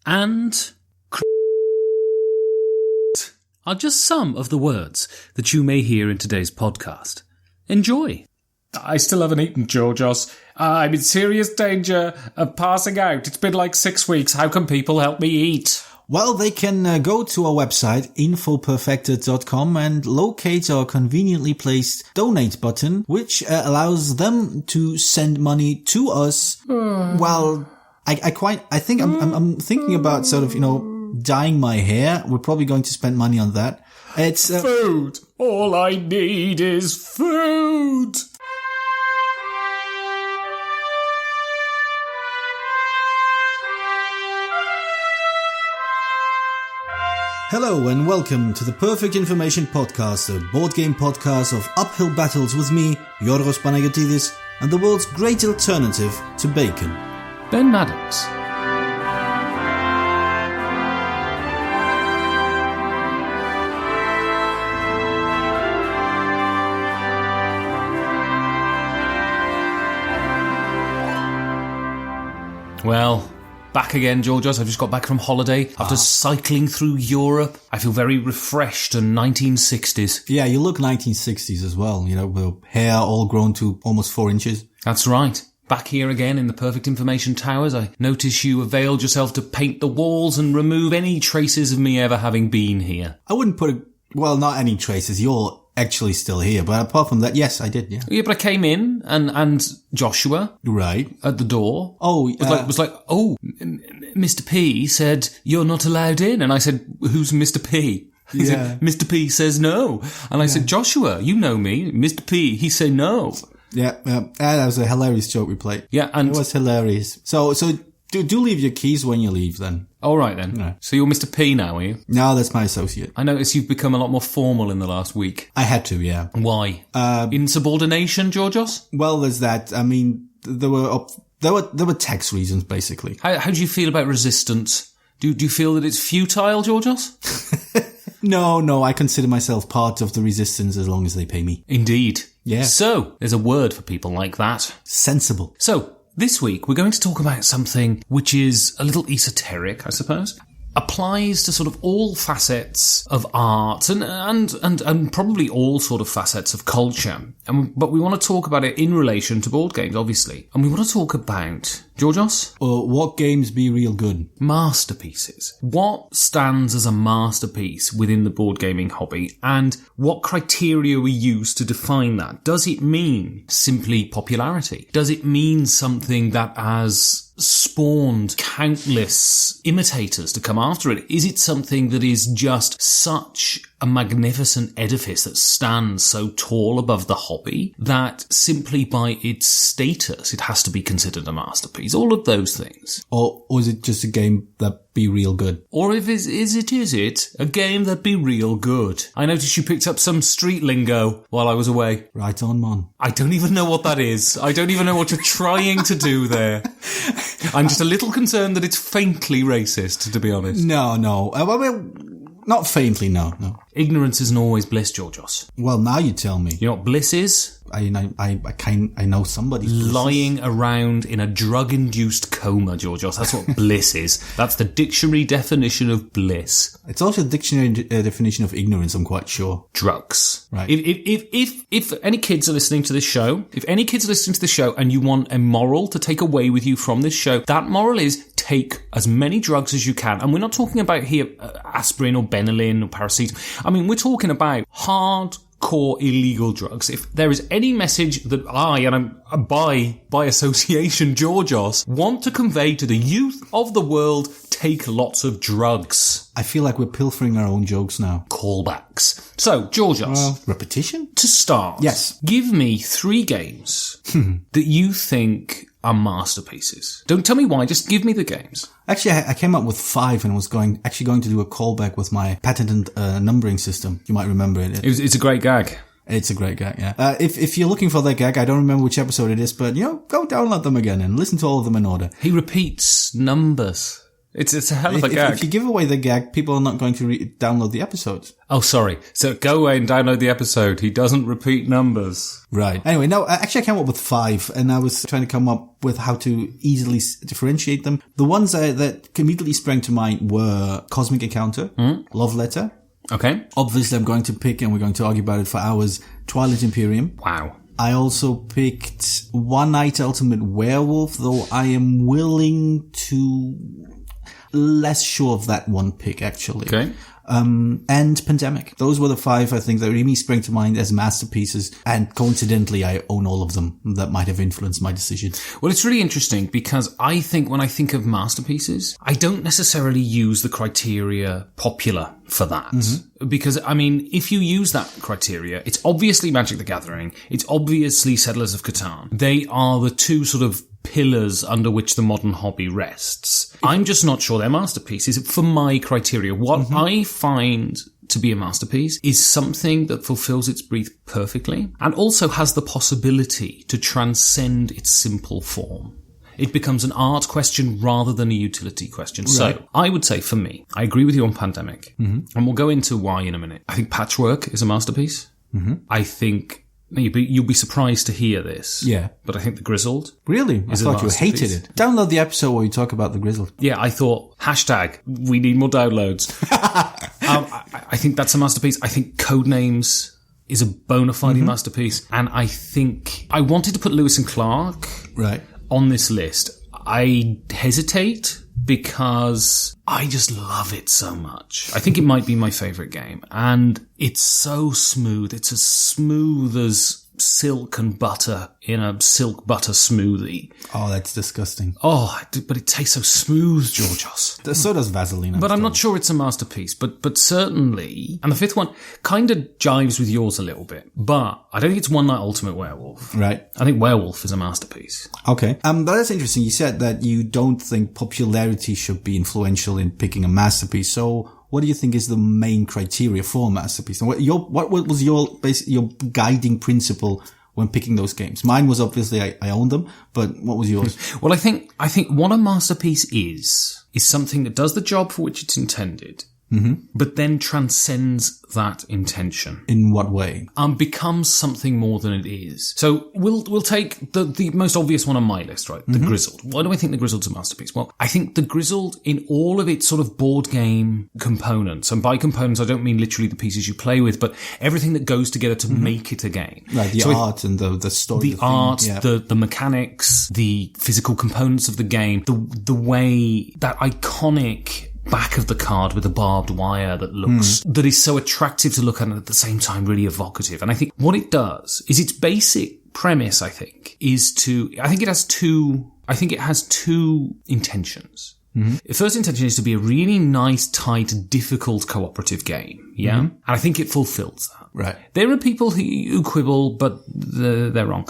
and are just some of the words that you may hear in today's podcast. Enjoy. I still haven't eaten, Georgios. I'm in serious danger of passing out. It's been like 6 weeks. How can people help me eat? Well, they can go to our website, infoperfected.com, and locate our conveniently placed donate button, which allows them to send money to us. Well, I think I'm thinking about sort of, dyeing my hair. We're probably going to spend money on that. It's food. All I need is food. Hello and welcome to the Perfect Information Podcast, a board game podcast of uphill battles with me, Yorgos Panagiotidis, and the world's great alternative to bacon, Ben Maddox. Well, back again, Georgios. I've just got back from holiday after cycling through Europe. I feel very refreshed and 1960s. Yeah, you look 1960s as well, with hair all grown to almost 4 inches. That's right. Back here again in the Perfect Information Towers. I notice you availed yourself to paint the walls and remove any traces of me ever having been here. I wouldn't put not any traces. You're actually still here, but apart from that, yes, I did, yeah. Yeah, but I came in and Joshua. Right. At the door. Oh, was like, Mr. P said, you're not allowed in. And I said, who's Mr. P? He said, Mr. P says no. And I said, Joshua, you know me. Mr. P, he said no. Yeah, that was a hilarious joke we played. Yeah, and it was hilarious. So do leave your keys when you leave then. All right then. No. So you're Mr. P now, are you? No, that's my associate. I notice you've become a lot more formal in the last week. I had to, yeah. Why? Insubordination, Georgios? Well, there's that. I mean, there were tax reasons, basically. How do you feel about resistance? Do you feel that it's futile, Georgios? No, I consider myself part of the resistance as long as they pay me. Indeed. Yeah. So, there's a word for people like that. Sensible. So, this week we're going to talk about something which is a little esoteric, I suppose. Applies to sort of all facets of art and probably all sort of facets of culture. But we want to talk about it in relation to board games, obviously. And we want to talk about, Georgios? What games be real good? Masterpieces. What stands as a masterpiece within the board gaming hobby, and what criteria we use to define that? Does it mean simply popularity? Does it mean something that has spawned countless imitators to come after it? Is it something that is just such a magnificent edifice that stands so tall above the hobby that simply by its status it has to be considered a masterpiece? All of those things. Or is it just a game that be real good? Or is it a game that be real good? I noticed you picked up some street lingo while I was away. Right on, man. I don't even know what that is. I don't even know what you're trying to do there. I'm just a little concerned that it's faintly racist, to be honest. No. Not faintly, no. Ignorance isn't always bliss, Georgios. Well, now you tell me. You know what bliss is? I know somebody's lying around in a drug-induced coma, Georgios. That's what bliss is. That's the dictionary definition of bliss. It's also a dictionary definition of ignorance, I'm quite sure. Drugs. Right. If any kids are listening to this show, and you want a moral to take away with you from this show, that moral is take as many drugs as you can. And we're not talking about here aspirin or Benylin or paracetamol. I mean, we're talking about hardcore illegal drugs. If there is any message that I, and I'm by association, Georgios, want to convey to the youth of the world, take lots of drugs. I feel like we're pilfering our own jokes now. Callbacks. So, Georgios. Repetition? To start. Yes. Give me 3 games that you think are masterpieces. Don't tell me why, just give me the games. Actually, I came up with 5 and was going to do a callback with my patented numbering system. You might remember it. It's a great gag. It's a great gag, yeah. If you're looking for that gag, I don't remember which episode it is, but, go download them again and listen to all of them in order. He repeats numbers It's a hell of a gag. If you give away the gag, people are not going to download the episodes. Oh, sorry. So go away and download the episode. He doesn't repeat numbers. Right. Anyway, no, actually I came up with 5, and I was trying to come up with how to easily differentiate them. The ones that immediately sprang to mind were Cosmic Encounter, Love Letter. Okay. Obviously, I'm going to pick, and we're going to argue about it for hours, Twilight Imperium. Wow. I also picked One Night Ultimate Werewolf, though I am willing to... less sure of that one pick, actually. Okay. And Pandemic. Those were the 5, I think, that really sprang to mind as masterpieces. And coincidentally, I own all of them. That might have influenced my decision. Well, it's really interesting because I think when I think of masterpieces, I don't necessarily use the criteria popular for that. Mm-hmm. Because, I mean, if you use that criteria, it's obviously Magic the Gathering. It's obviously Settlers of Catan. They are the two sort of pillars under which the modern hobby rests. I'm just not sure they're masterpieces for my criteria. What I find to be a masterpiece is something that fulfills its brief perfectly and also has the possibility to transcend its simple form. It becomes an art question rather than a utility question. Right. So I would say for me, I agree with you on Pandemic, and we'll go into why in a minute. I think Patchwork is a masterpiece. I think you'll be surprised to hear this. Yeah. But I think The Grizzled. Really? I thought you hated it. Download the episode where you talk about The Grizzled. Yeah, I thought, #we need more downloads. I think that's a masterpiece. I think Codenames is a bona fide masterpiece. And I think I wanted to put Lewis and Clark on this list. I hesitate because I just love it so much. I think it might be my favourite game. And it's so smooth. It's as smooth as silk and butter in a silk butter smoothie. Oh, that's disgusting. Oh, but it tastes so smooth, Georgios. So does Vaseline. But I'm not sure it's a masterpiece. But certainly, and the 5th one kind of jives with yours a little bit. But I don't think it's One Night Ultimate Werewolf. Right. I think Werewolf is a masterpiece. Okay. But that's interesting. You said that you don't think popularity should be influential in picking a masterpiece. So what do you think is the main criteria for a masterpiece? And what was your guiding principle when picking those games? Mine was obviously I own them, but what was yours? Well, I think what a masterpiece is something that does the job for which it's intended, but then transcends that intention. In what way? Becomes something more than it is. So we'll take the most obvious one on my list, right? The Grizzled. Why do I think The Grizzled's a masterpiece? Well, I think The Grizzled, in all of its sort of board game components, and by components I don't mean literally the pieces you play with, but everything that goes together to make it a game. Right, the art and the story. The art, the mechanics, the physical components of the game, the way that iconic back of the card with the barbed wire that is so attractive to look at and at the same time really evocative. And I think what it does is its basic premise, I think it has two intentions. The first intention is to be a really nice, tight, difficult cooperative game. Yeah. And I think it fulfills that. Right. There are people who quibble, but they're wrong.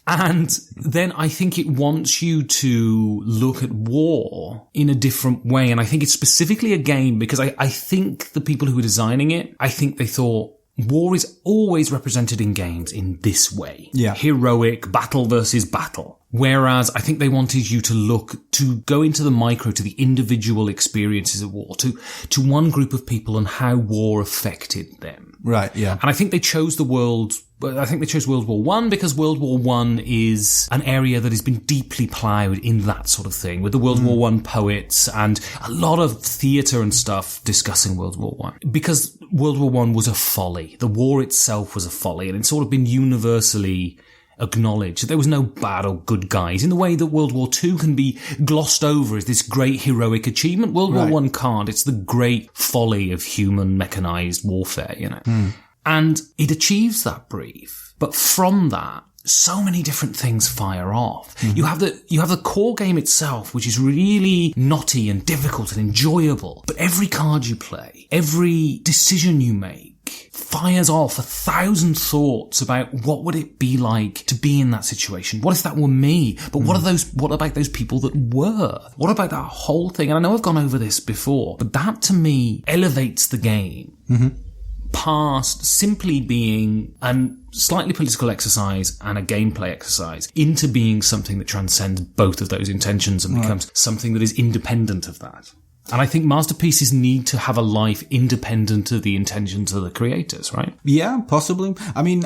And then I think it wants you to look at war in a different way. And I think it's specifically a game because I think the people who were designing it, I think they thought war is always represented in games in this way. Yeah. Heroic, battle versus battle. Whereas I think they wanted you to go into the micro, to the individual experiences of war, to one group of people and how war affected them. Right, yeah. And I think they chose World War One because World War One is an area that has been deeply ploughed in that sort of thing, with the World War One poets and a lot of theatre and stuff discussing World War One. Because World War One was a folly. The war itself was a folly, and it's sort of been universally acknowledge that there was no bad or good guys in the way that World War II can be glossed over as this great heroic achievement. World War I can't. It's the great folly of human mechanized warfare, And it achieves that brief. But from that, so many different things fire off. You have the core game itself, which is really knotty and difficult and enjoyable. But every card you play, every decision you make, fires off 1,000 thoughts about what would it be like to be in that situation. What if that were me? But what about those people that were? What about that whole thing? And I know I've gone over this before, but that to me elevates the game past simply being a slightly political exercise and a gameplay exercise into being something that transcends both of those intentions and becomes something that is independent of that. And I think masterpieces need to have a life independent of the intentions of the creators, right? Yeah, possibly. I mean,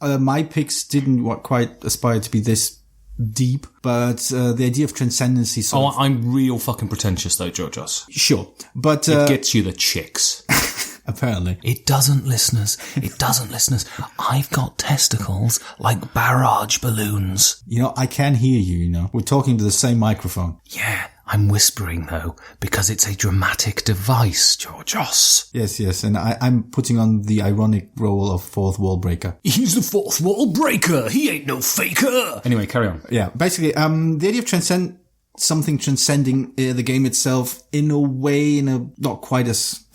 my picks didn't quite aspire to be this deep, but the idea of transcendency sort of... I'm real fucking pretentious though, Georgios. Sure, but... it gets you the chicks. Apparently. It doesn't, listeners. It doesn't, listeners. I've got testicles like barrage balloons. You know, I can hear you, you know. We're talking to the same microphone. Yeah, I'm whispering, though, because it's a dramatic device, Georgios. Yes, and I'm putting on the ironic role of fourth wall breaker. He's the fourth wall breaker. He ain't no faker. Anyway, carry on. Yeah, basically, the idea of something transcending the game itself in a way, not quite as,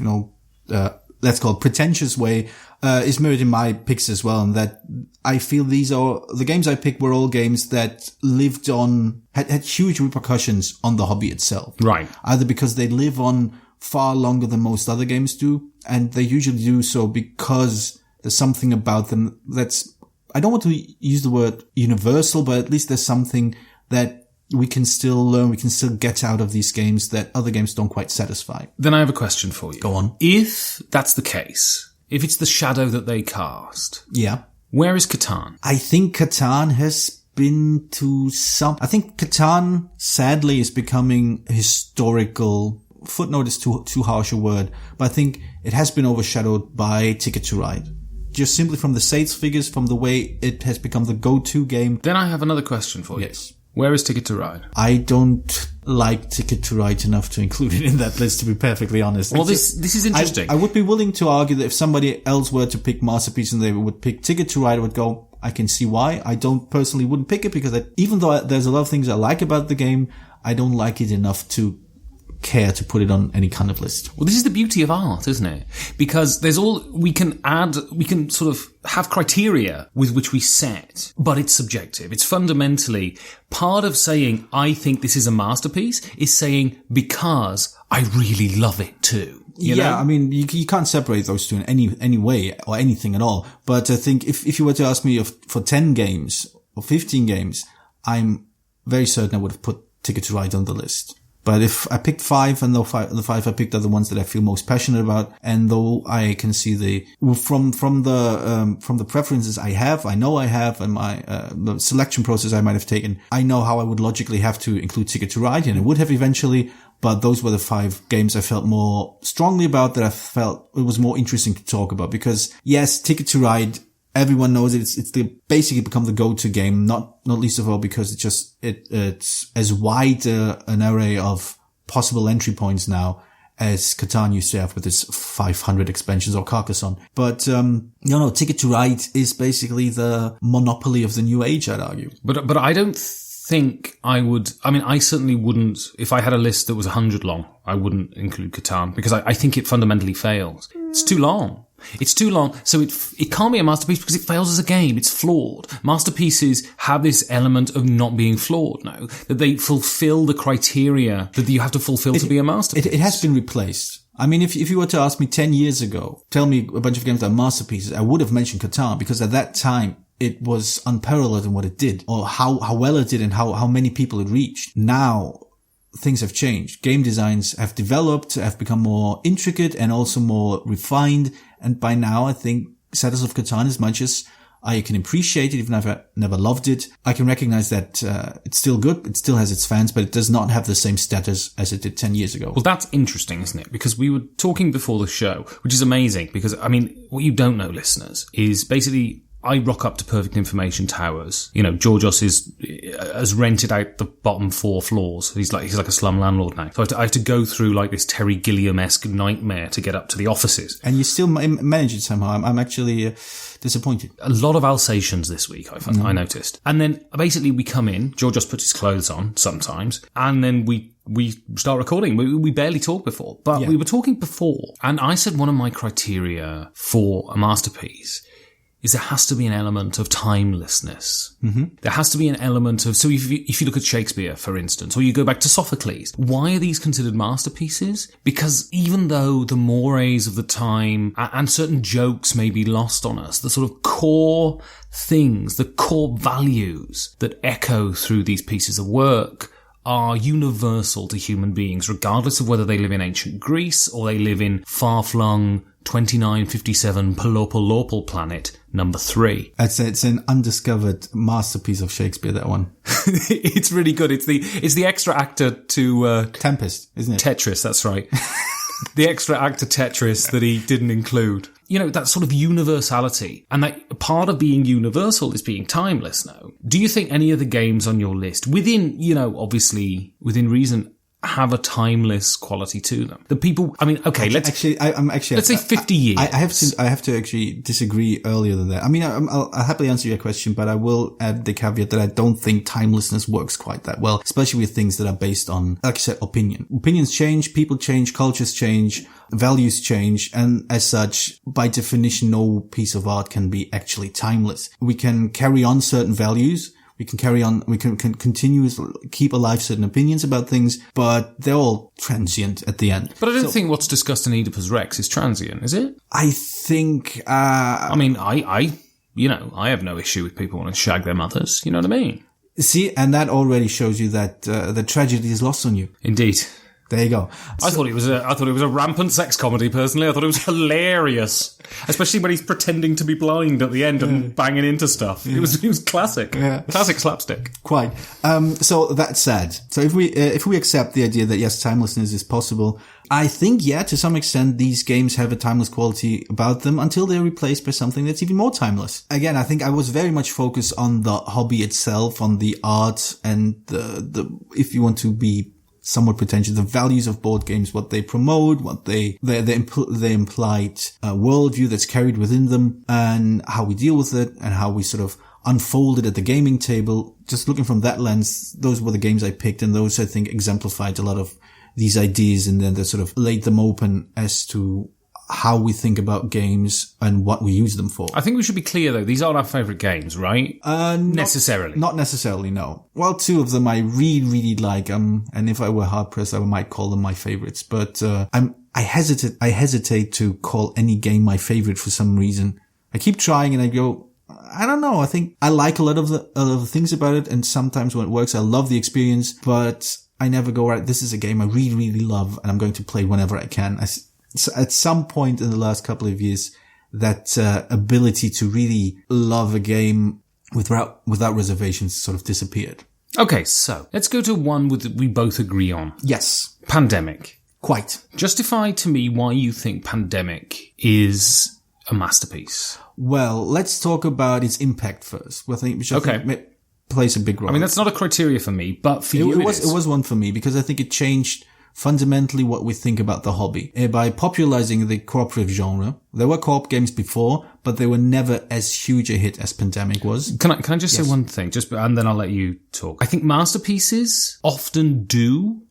let's call it pretentious way, is mirrored in my picks as well. And that I feel the games I picked were all games that lived on, had huge repercussions on the hobby itself. Right. Either because they live on far longer than most other games do, and they usually do so because there's something about them that's, I don't want to use the word universal, but at least there's something that we can still learn, we can still get out of these games that other games don't quite satisfy. Then I have a question for you. Go on. If that's the case, if it's the shadow that they cast, yeah, where is Catan? I think Catan has been to some... I think Catan, sadly, is becoming historical... Footnote is too harsh a word, but I think it has been overshadowed by Ticket to Ride. Just simply from the sales figures, from the way it has become the go-to game. Then I have another question for you. Yes. Where is Ticket to Ride? I don't like Ticket to Ride enough to include it in that list, to be perfectly honest. Well, this is interesting. I would be willing to argue that if somebody else were to pick Masterpiece and they would pick Ticket to Ride, I would go, I can see why. I personally wouldn't pick it because even though there's a lot of things I like about the game, I don't like it enough to care to put it on any kind of list. Well, this is the beauty of art, isn't it? Because we can sort of have criteria with which we set, but it's subjective. It's fundamentally part of saying, I think this is a masterpiece, is saying, because I really love it too. You know? I mean, you can't separate those two in any way or anything at all. But I think if you were to ask me for 10 games or 15 games, I'm very certain I would have put Ticket to Ride on the list. But if I picked 5, and the 5 I picked are the ones that I feel most passionate about, and though I can see from the preferences I know I have, and my the selection process I might have taken, I know how I would logically have to include Ticket to Ride, and I would have eventually. But those were the 5 games I felt more strongly about, that I felt it was more interesting to talk about. Because yes, Ticket to Ride, everyone knows it. It's basically become the go-to game, not least of all because it's as wide an array of possible entry points now as Catan used to have with its 500 expansions or Carcassonne. But, Ticket to Ride is basically the monopoly of the new age, I'd argue. But I don't think I would, I certainly wouldn't, if I had a list that was 100 long, I wouldn't include Catan because I think it fundamentally fails. It's too long. It's too long, so it can't be a masterpiece because it fails as a game. It's flawed. Masterpieces have this element of not being flawed now, that they fulfill the criteria that you have to fulfill to be a masterpiece. It has been replaced. I mean, if you were to ask me 10 years ago, tell me a bunch of games that are masterpieces, I would have mentioned Catan because at that time, it was unparalleled in what it did, or how well it did and how many people it reached. Now, things have changed. Game designs have developed, have become more intricate and also more refined. And by now, I think Settlers of Catan, as much as I can appreciate it, even if I never loved it, I can recognize that it's still good. It still has its fans, but it does not have the same status as it did 10 years ago. Well, that's interesting, isn't it? Because we were talking before the show, which is amazing because, what you don't know, listeners, is basically I rock up to Perfect Information Towers. Georgios has rented out the bottom 4 floors. He's like a slum landlord now. So I have to go through like this Terry Gilliam-esque nightmare to get up to the offices. And you still manage it somehow. I'm actually disappointed. A lot of Alsatians this week, I noticed. And then basically we come in, Georgios puts his clothes on sometimes, and then we start recording. We barely talked before, but we were talking before. And I said one of my criteria for a masterpiece is there has to be an element of timelessness. Mm-hmm. There has to be an element of, so if you look at Shakespeare, for instance, or you go back to Sophocles, why are these considered masterpieces? Because even though the mores of the time and certain jokes may be lost on us, the sort of core things, the core values that echo through these pieces of work are universal to human beings, regardless of whether they live in ancient Greece or they live in far-flung 2957 Pelopolopal planet number 3. It's an undiscovered masterpiece of Shakespeare, that one. It's really good. It's the extra actor to Tempest, isn't it? Tetris, that's right. The extra actor Tetris that he didn't include. You know, that sort of universality. And that part of being universal is being timeless now. Do you think any of the games on your list, within, you know, obviously within reason, have a timeless quality to them? The people, I mean, okay, let's say 50 years. I have to actually disagree earlier than that. I mean, I'll happily answer your question, but I will add the caveat that I don't think timelessness works quite that well, especially with things that are based on, like I said, opinion. Opinions change, people change, cultures change, values change, and as such, by definition, no piece of art can be actually timeless. We can carry on certain values. We can carry on, we can continuously keep alive certain opinions about things, but they're all transient at the end. But I don't think what's discussed in Oedipus Rex is transient, is it? I think, I mean, I have no issue with people wanting to shag their mothers, you know what I mean? See, and that already shows you that, the tragedy is lost on you. Indeed. There you go. I thought it was a rampant sex comedy, personally. I thought it was hilarious. Especially when he's pretending to be blind at the end and banging into stuff. Yeah. It was classic. Yeah. Classic slapstick. Quite. So that's sad. So if we accept the idea that yes, timelessness is possible, I think, yeah, to some extent, these games have a timeless quality about them until they're replaced by something that's even more timeless. Again, I think I was very much focused on the hobby itself, on the art and the if you want to be somewhat pretentious, the values of board games, what they promote, what they implied worldview that's carried within them, and how we deal with it, and how we sort of unfold it at the gaming table. Just looking from that lens, those were the games I picked, and those I think exemplified a lot of these ideas, and then they sort of laid them open as to how we think about games and what we use them for. I think we should be clear, though. These aren't our favourite games, right? Necessarily. Not necessarily, no. Well, 2 of them I really, really like. And if I were hard-pressed, I might call them my favourites. But I hesitate to call any game my favourite for some reason. I keep trying and I go, I don't know. I think I like a lot of the things about it. And sometimes when it works, I love the experience. But I never go, right, this is a game I really, really love and I'm going to play whenever I can. So at some point in the last couple of years, that ability to really love a game without reservations sort of disappeared. Okay, so let's go to one that we both agree on. Yes. Pandemic. Quite. Justify to me why you think Pandemic is a masterpiece. Well, let's talk about its impact first, which I think plays a big role. I mean, that's not a criteria for me, but for you it was one for me because I think it changed fundamentally what we think about the hobby. By popularizing the cooperative genre, there were co-op games before, but they were never as huge a hit as Pandemic was. Can I just say one thing, and then I'll let you talk. I think masterpieces often do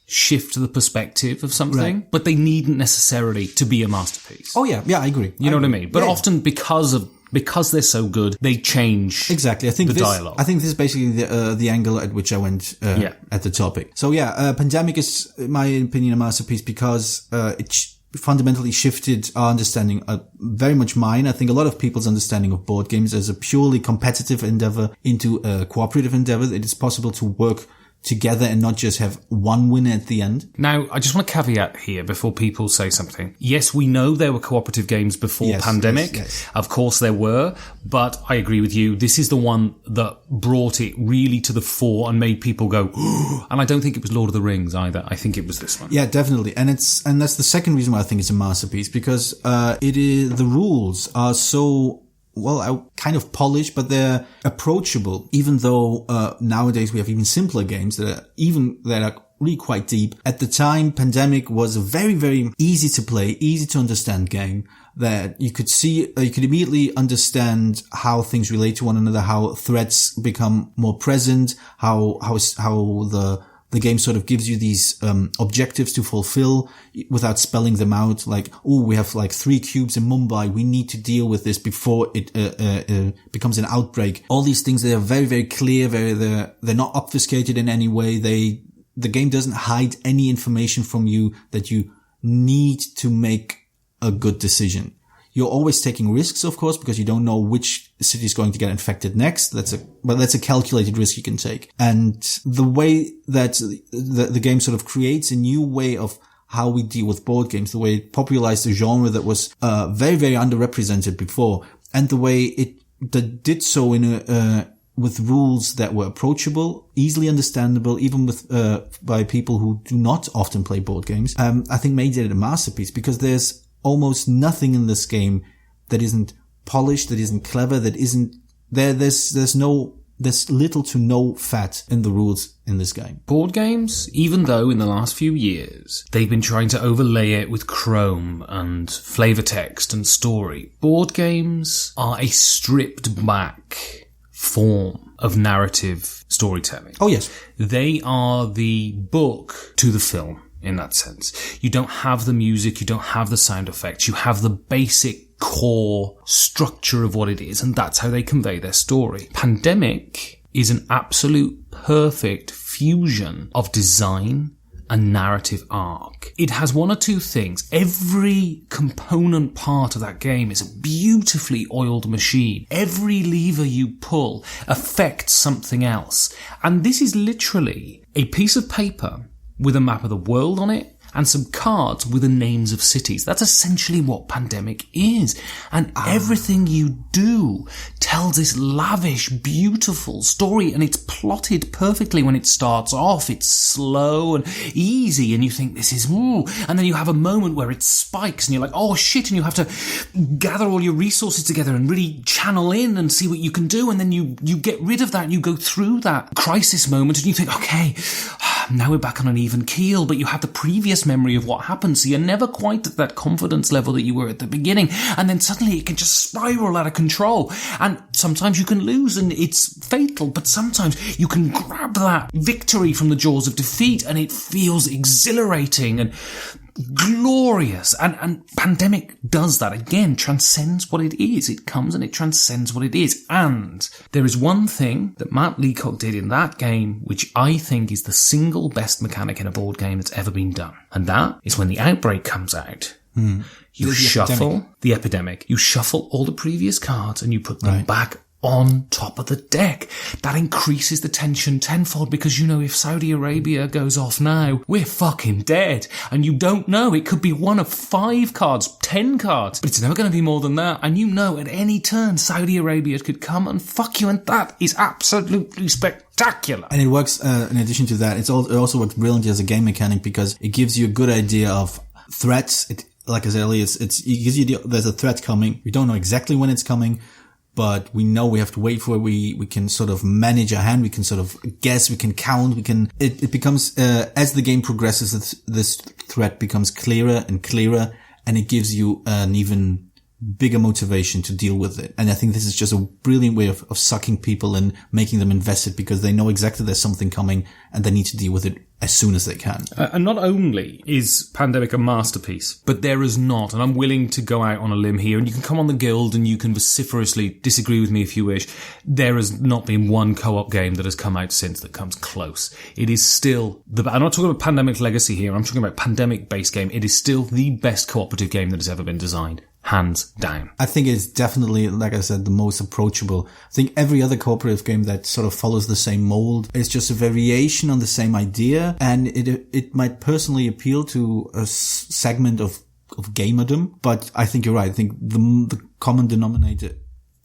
shift the perspective of something, right, but they needn't necessarily to be a masterpiece. Oh yeah, I agree. You know what I mean? But often because they're so good, they change exactly. I think the dialogue. I think this is basically the angle at which I went at the topic. So Pandemic is, in my opinion, a masterpiece because it fundamentally shifted our understanding, very much mine. I think a lot of people's understanding of board games as a purely competitive endeavor into a cooperative endeavor. It is possible to work together and not just have one winner at the end. Now, I just want to caveat here before people say something. Yes, we know there were cooperative games before Pandemic. Yes. Of course there were, but I agree with you. This is the one that brought it really to the fore and made people go, and I don't think it was Lord of the Rings either. I think it was this one. Yeah, definitely. And that's the second reason why I think it's a masterpiece, because the rules are so kind of polished, but they're approachable, even though nowadays we have even simpler games that are really quite deep. At the time, Pandemic was a very, very easy to play, easy to understand game that you could immediately understand how things relate to one another, how threats become more present, how the the game sort of gives you these objectives to fulfill without spelling them out. Like, oh, we have like 3 cubes in Mumbai. We need to deal with this before it becomes an outbreak. All these things, they are very, very clear. They're not obfuscated in any way. The game doesn't hide any information from you that you need to make a good decision. You're always taking risks, of course, because you don't know which city is going to get infected next. That's a calculated risk you can take. And the way that the game sort of creates a new way of how we deal with board games, the way it popularized a genre that was very, very underrepresented before, and the way it did so with rules that were approachable, easily understandable, even by people who do not often play board games, I think made it a masterpiece, because there's almost nothing in this game that isn't polished, that isn't clever, that isn't there. There's little to no fat in the rules in this game. Board games, even though in the last few years they've been trying to overlay it with Chrome and flavor text and story, board games are a stripped back form of narrative storytelling. Oh yes. They are the book to the film. In that sense, you don't have the music, you don't have the sound effects, you have the basic core structure of what it is, and that's how they convey their story. Pandemic is an absolute perfect fusion of design and narrative arc. It has one or two things. Every component part of that game is a beautifully oiled machine. Every lever you pull affects something else. And this is literally a piece of paper with a map of the world on it and some cards with the names of cities. That's essentially what Pandemic is. And everything you do tells this lavish, beautiful story, and it's plotted perfectly when it starts off. It's slow and easy, and you think this is, ooh, and then you have a moment where it spikes, and you're like, oh shit, and you have to gather all your resources together and really channel in and see what you can do, and then you get rid of that, and you go through that crisis moment, and you think, okay, now we're back on an even keel, but you have the previous memory of what happened, so you're never quite at that confidence level that you were at the beginning, and then suddenly it can just spiral out of control, and sometimes you can lose and it's fatal, but sometimes you can grab that victory from the jaws of defeat and it feels exhilarating and glorious, and Pandemic does that again, transcends what it is. It comes and it transcends what it is. And there is one thing that Matt Leacock did in that game which I think is the single best mechanic in a board game that's ever been done, and that is when the outbreak comes out. You shuffle the epidemic. You shuffle all the previous cards and you put them back on top of the deck. That increases the tension tenfold, because you know if Saudi Arabia goes off now, we're fucking dead. And you don't know, it could be one of 5 cards, 10 cards, but it's never going to be more than that. And you know at any turn Saudi Arabia could come and fuck you, and that is absolutely spectacular. And it works, in addition to that, it also works brilliantly as a game mechanic, because it gives you a good idea of threats. Like I said earlier, it gives you there's a threat coming. We don't know exactly when it's coming, but we know we have to wait for it. We can sort of manage our hand. We can sort of guess. We can count. It becomes, as the game progresses, this threat becomes clearer and clearer, and it gives you an even bigger motivation to deal with it. And I think this is just a brilliant way of sucking people and making them invested, because they know exactly there's something coming and they need to deal with it as soon as they can. And not only is Pandemic a masterpiece, but there is not, and I'm willing to go out on a limb here, and you can come on the Guild and you can vociferously disagree with me if you wish, there has not been one co-op game that has come out since that comes close. It is still, I'm not talking about Pandemic Legacy here, I'm talking about Pandemic-based game. It is still the best cooperative game that has ever been designed. Hands down. I think it's definitely, like I said, the most approachable. I think every other cooperative game that sort of follows the same mold is just a variation on the same idea, and it might personally appeal to a segment of gamerdom, but I think you're right. I think the common denominator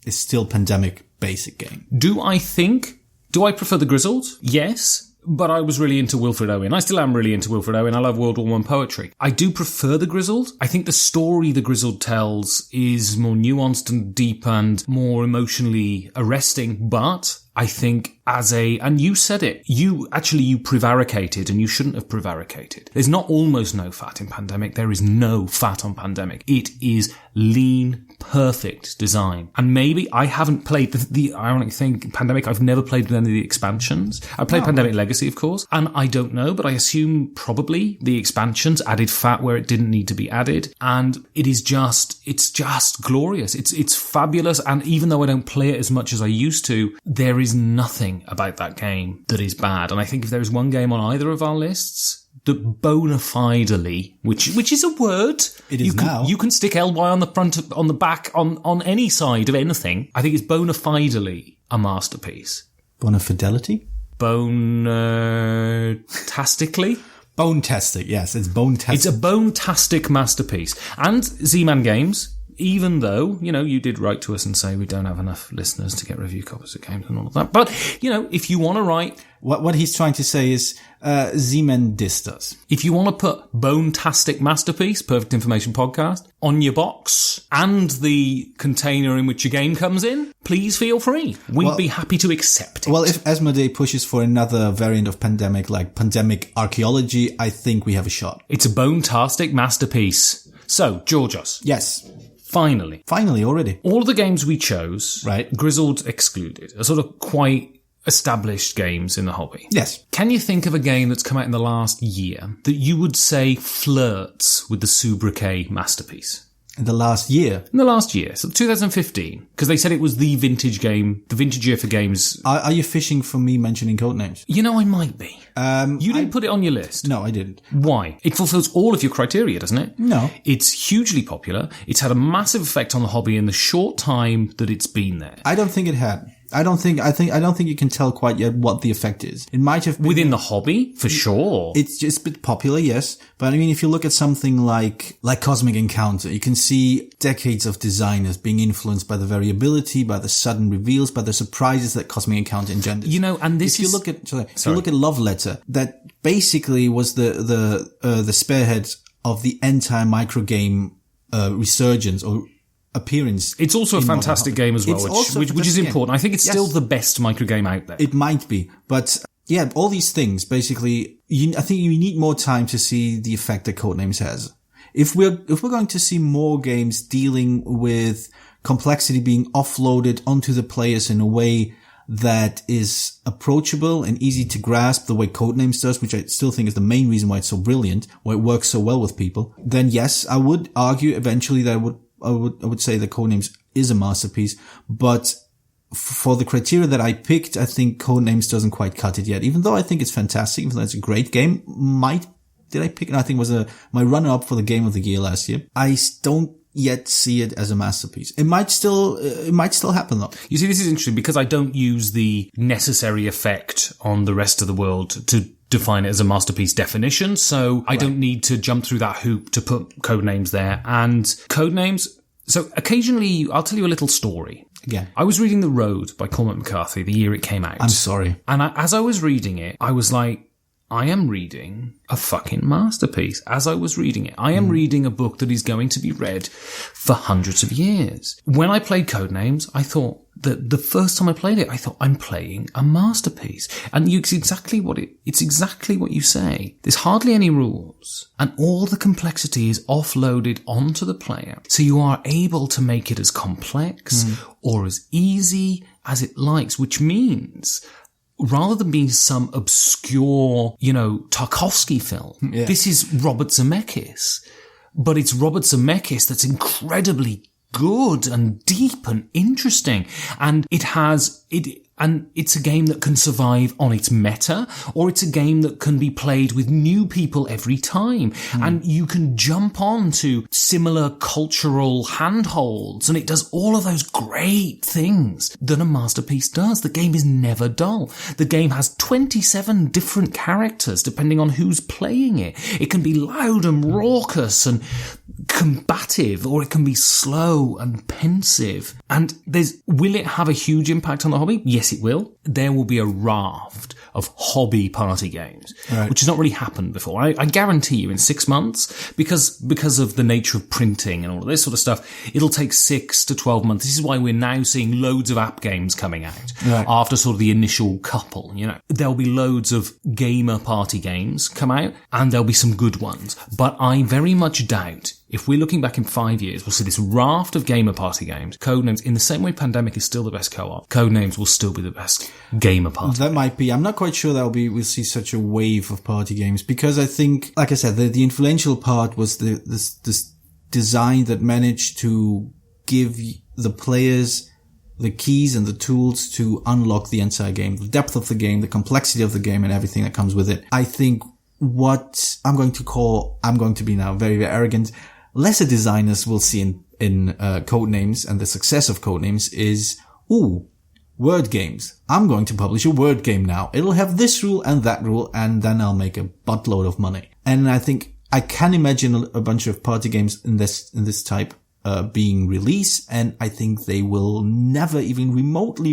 is still Pandemic basic game. Do I prefer the Grizzled? Yes. But I was really into Wilfred Owen. I still am really into Wilfred Owen. I love World War I poetry. I do prefer the Grizzled. I think the story the Grizzled tells is more nuanced and deep and more emotionally arresting, but I think and you said it, you prevaricated and you shouldn't have prevaricated. There's not almost no fat in Pandemic. There is no fat on Pandemic. It is lean, perfect design. And maybe I haven't played the ironic thing, Pandemic, I've never played with any of the expansions. I played Pandemic Legacy, of course, and I don't know, but I assume probably the expansions added fat where it didn't need to be added. And it's just glorious. It's fabulous. And even though I don't play it as much as I used to, there is nothing about that game that is bad. And I think if there is one game on either of our lists that bona fidely, which is a word, you can stick LY on the front, on the back, on any side of anything. I think it's bona fidely a masterpiece. Bona fidelity? Bone-tastically? Bone-tastic, yes, it's bone-tastic. It's a bone-tastic masterpiece. And Z-Man Games, even though, you did write to us and say we don't have enough listeners to get review copies of games and all of that. But, if you want to write... What he's trying to say is, Z-Man dissed us. If you want to put Bone-tastic Masterpiece, Perfect Information Podcast, on your box and the container in which your game comes in, please feel free. We'd be happy to accept it. Well, if Asmodee pushes for another variant of Pandemic, like Pandemic Archaeology, I think we have a shot. It's a Bone-tastic masterpiece. So, Georgios. Yes. Finally already. All of the games we chose, right, Grizzled excluded, are sort of quite established games in the hobby. Yes. Can you think of a game that's come out in the last year that you would say flirts with the sobriquet masterpiece? In the last year? In the last year. So 2015. Because they said it was the vintage game, the vintage year for games. Are you fishing for me mentioning Codenames? I might be. You didn't put it on your list. No, I didn't. Why? It fulfills all of your criteria, doesn't it? No. It's hugely popular. It's had a massive effect on the hobby in the short time that it's been there. I don't think it had. I don't think you can tell quite yet what the effect is. It might have been within the hobby, for sure. It's just a bit popular, yes. But I mean, if you look at something like Cosmic Encounter, you can see decades of designers being influenced by the variability, by the sudden reveals, by the surprises that Cosmic Encounter engenders. And this if you look at Love Letter, that basically was the spearhead of the entire microgame resurgence or appearance. It's also a fantastic game as well, which is important. I think it's still the best microgame out there. It might be, but yeah, all these things basically. I think you need more time to see the effect that Codenames has. If we're going to see more games dealing with complexity being offloaded onto the players in a way that is approachable and easy to grasp, the way Codenames does, which I still think is the main reason why it's so brilliant, why it works so well with people, then yes, I would argue eventually that I would say that Codenames is a masterpiece, but for the criteria that I picked, I think Codenames doesn't quite cut it yet. Even though I think it's fantastic, even though it's a great game, did I pick it? I think it was my runner-up for the Game of the Year last year. I don't yet see it as a masterpiece. It might still happen though. You see, this is interesting because I don't use the necessary effect on the rest of the world to define it as a masterpiece definition, so I don't need to jump through that hoop to put Codenames there. And Codenames, so occasionally, I'll tell you a little story. Yeah. I was reading The Road by Cormac McCarthy the year it came out. I'm sorry. And as I was reading it, I was like, I am reading a fucking masterpiece. As I was reading it, I am reading a book that is going to be read for hundreds of years. When I played Codenames, I thought that the first time I played it, I thought I'm playing a masterpiece. And it's exactly what you say. There's hardly any rules, and all the complexity is offloaded onto the player. So you are able to make it as complex or as easy as it likes, which means rather than being some obscure, Tarkovsky film, this is Robert Zemeckis. But it's Robert Zemeckis that's incredibly good and deep and interesting. And it's a game that can survive on its meta, or it's a game that can be played with new people every time. And you can jump on to similar cultural handholds, and it does all of those great things that a masterpiece does. The game is never dull. The game has 27 different characters depending on who's playing it. It can be loud and raucous and combative, or it can be slow and pensive. And will it have a huge impact on the hobby? Yes, it will. There will be a raft of hobby party games, which has not really happened before. I guarantee you in 6 months, because of the nature of printing and all of this sort of stuff, it'll take 6 to 12 months. This is why we're now seeing loads of app games coming out after sort of the initial couple, There'll be loads of gamer party games come out, and there'll be some good ones. But I very much doubt, if we're looking back in 5 years, we'll see this raft of gamer party games. Codenames, in the same way Pandemic is still the best co-op, Codenames will still be the best gamer party. That might be. I'm not quite sure we'll see such a wave of party games, because I think, like I said, the influential part was this design that managed to give the players the keys and the tools to unlock the entire game, the depth of the game, the complexity of the game, and everything that comes with it. I think what I'm going to be now very, very arrogant, lesser designers will see in Codenames, and the success of Codenames is, word games. I'm going to publish a word game now. It'll have this rule and that rule, and then I'll make a buttload of money. And I think I can imagine a bunch of party games in this type being released, and I think they will never even remotely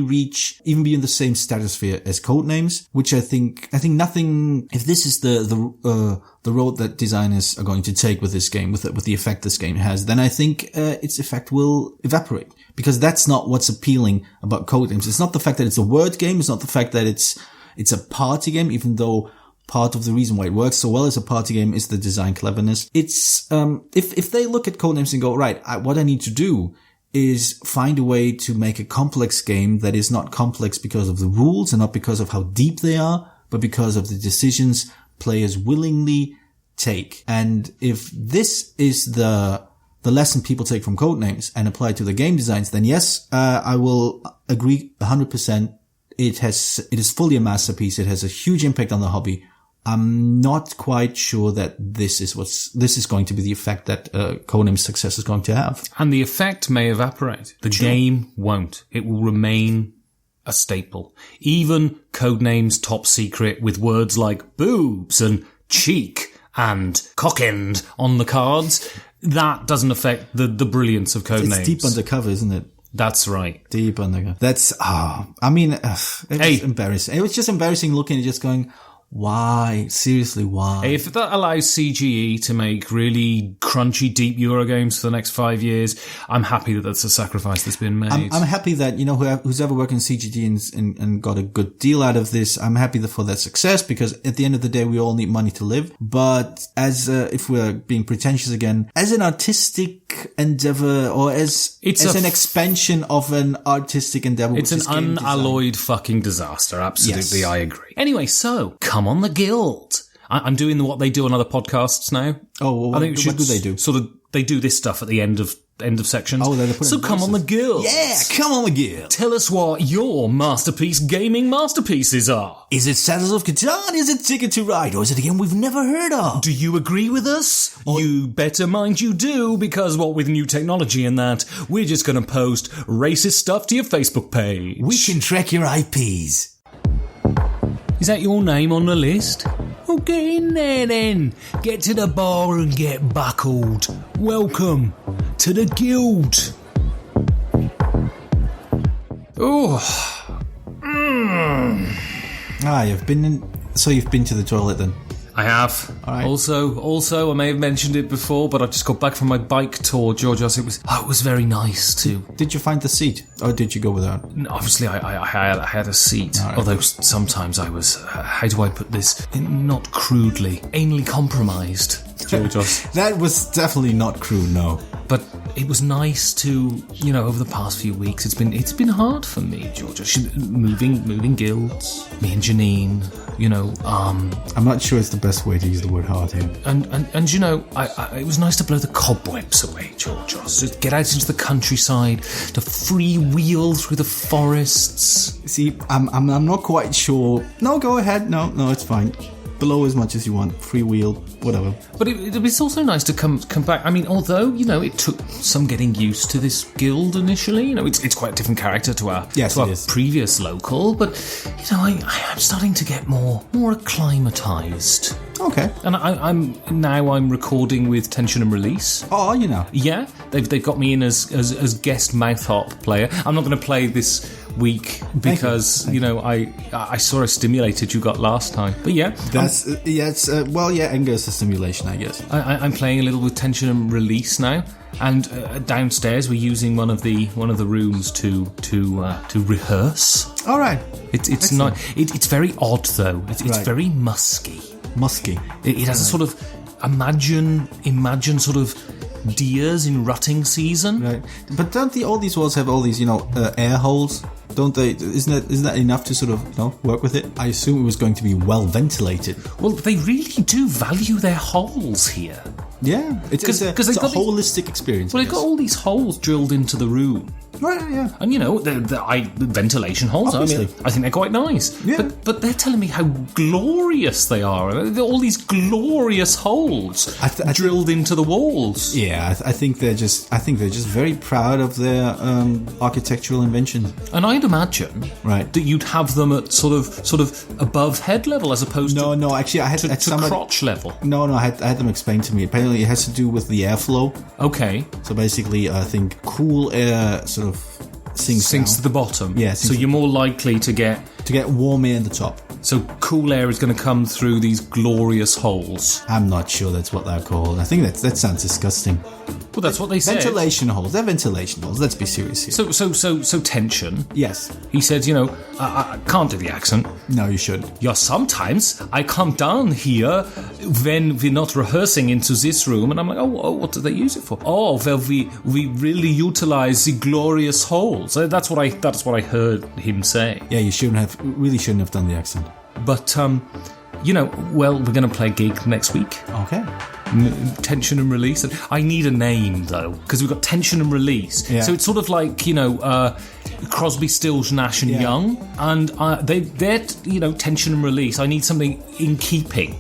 even be in the same stratosphere as Codenames, which I think nothing, if this is the road that designers are going to take with this game, with the effect this game has, then I think its effect will evaporate, because that's not what's appealing about Codenames. It's not the fact that it's a word game, it's not the fact that it's a party game, even though part of the reason why it works so well as a party game is the design cleverness. It's, if they look at Codenames and go, right, what I need to do is find a way to make a complex game that is not complex because of the rules and not because of how deep they are, but because of the decisions players willingly take. And if this is the lesson people take from Codenames and apply it to the game designs, then yes, I will agree 100%. It is fully a masterpiece. It has a huge impact on the hobby. I'm not quite sure that this is going to be the effect that Codenames' success is going to have. And the effect may evaporate. The game won't. It will remain a staple. Even Codenames' top secret, with words like boobs and cheek and cock-end on the cards, that doesn't affect the brilliance of Codenames. It's deep undercover, isn't it? That's right. Deep undercover. That's, it was embarrassing. It was just embarrassing looking and just going, why? Seriously, why? If that allows CGE to make really crunchy, deep Eurogames for the next 5 years, I'm happy that that's a sacrifice that's been made. I'm happy that, who's ever worked in CGE and got a good deal out of this, I'm happy for that success, because at the end of the day, we all need money to live. But if we're being pretentious again, as an artistic endeavor, or as an expansion of an artistic endeavor, it's an unalloyed fucking disaster. Absolutely, yes. I agree. Anyway, so come on the Guild. I'm doing what they do on other podcasts now. Oh, well, what do they do? Sort of, they do this stuff at the end of sections. Oh, they're putting come on the Guild. Yeah, come on the Guild. Tell us what your gaming masterpieces are. Is it Settlers of Catan? Is it Ticket to Ride? Or is it a game we've never heard of? Do you agree with us? You better mind you do, because what with new technology and that, we're just going to post racist stuff to your Facebook page. We can track your IPs. Is that your name on the list? Well, get in there then. Get to the bar and get buckled. Welcome to the Guild. Oh. You've been to the toilet then? I have. All right. Also, I may have mentioned it before, but I just got back from my bike tour, Georgios. It was very nice too. Did you find the seat, or did you go without? No, obviously, I had a seat. Right. Although sometimes I was, how do I put this? Not crudely, anally compromised, Georgios. That was definitely not crude, no. But it was nice to, over the past few weeks, it's been hard for me, Georgios. Moving guilds, me and Janine. I'm not sure it's the best way to use the word hard here. And it was nice to blow the cobwebs away, Georgios. To get out into the countryside, to freewheel through the forests. See, I'm not quite sure. No, go ahead. No, it's fine. blow as much as you want, freewheel, whatever. But it's also nice to come back. I mean, although, it took some getting used to this guild initially, it's quite a different character to our previous local, but, I'm starting to get more acclimatized. Okay. And I'm recording with Tension and Release. Oh, you know. Yeah, they've got me in as guest mouth harp player. I'm not going to play this week because I saw how stimulated you got last time. But yeah, Enger's a stimulation, I guess. I'm playing a little with Tension and Release now. And downstairs, we're using one of the rooms to rehearse. All right, it's not. It's very odd though. It's very musky. Musky. It has a sort of imagine sort of deers in rutting season. Right, but don't all these walls have all these air holes? Don't they? Isn't that enough to sort of work with it? I assume it was going to be well ventilated. Well, they really do value their holes here. Yeah, it's a holistic experience. Well, they've got all these holes drilled into the room. Right, yeah. And the ventilation holes, obviously. I think they're quite nice. Yeah. But they're telling me how glorious they are. All these glorious holes drilled into the walls. Yeah, I think they're just very proud of their architectural invention. And I'd imagine that you'd have them at sort of above head level as opposed to actually I had to crotch level. No, I had them explained to me. Apparently, it has to do with the airflow. Okay. So basically, I think cool air sort of sinks to the bottom. Yeah. So you're more likely to get warm air in the top. So cool air is going to come through these glorious holes. I'm not sure that's what they're called. I think that sounds disgusting. Well, that's what they said. Ventilation holes. They're ventilation holes. Let's be serious here. So Tension. Yes. He said, I can't do the accent. No, you should. Yeah, sometimes I come down here when we're not rehearsing into this room, and I'm like, oh, what do they use it for? Oh, well, we really utilize the glorious holes. That's what I heard him say. Yeah, you really shouldn't have done the accent. But we're going to play a gig next week. Okay. Tension and Release. I need a name though, because we've got Tension and Release. Yeah. So it's sort of like Crosby, Stills, Nash and Young, and they're Tension and Release. I need something in keeping.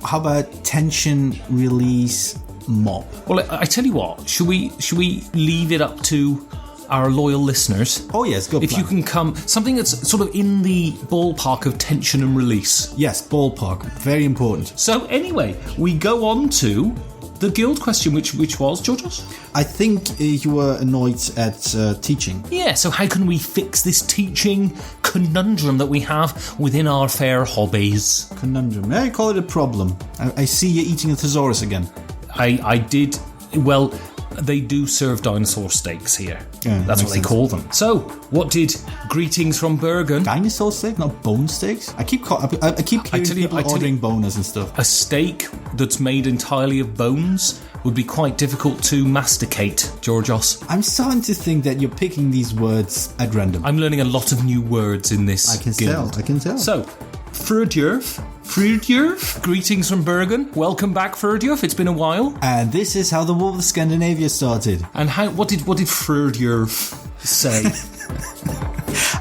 How about Tension, Release, Mop? Well, I tell you what. Should we leave it up to our loyal listeners? Oh yes, good. If you can come, something that's sort of in the ballpark of Tension and Release. Yes, ballpark, very important. So anyway, we go on to the guild question, which was, Georgios? I think you were annoyed at teaching. Yeah, so how can we fix this teaching conundrum that we have within our fair hobbies? Conundrum, I call it a problem. I see you eating a thesaurus again. I did, well, they do serve dinosaur steaks here. Yeah, that's what they call them. So, what did Greetings from Bergen? Dinosaur steak, not bone steaks? I keep hearing people ordering boners and stuff. A steak that's made entirely of bones would be quite difficult to masticate, Georgios. I'm starting to think that you're picking these words at random. I'm learning a lot of new words in this guild. I can tell. So, Fridjurf, greetings from Bergen. Welcome back, Fridjurf. It's been a while. And this is how the War of Scandinavia started. And what did Fridjurf say?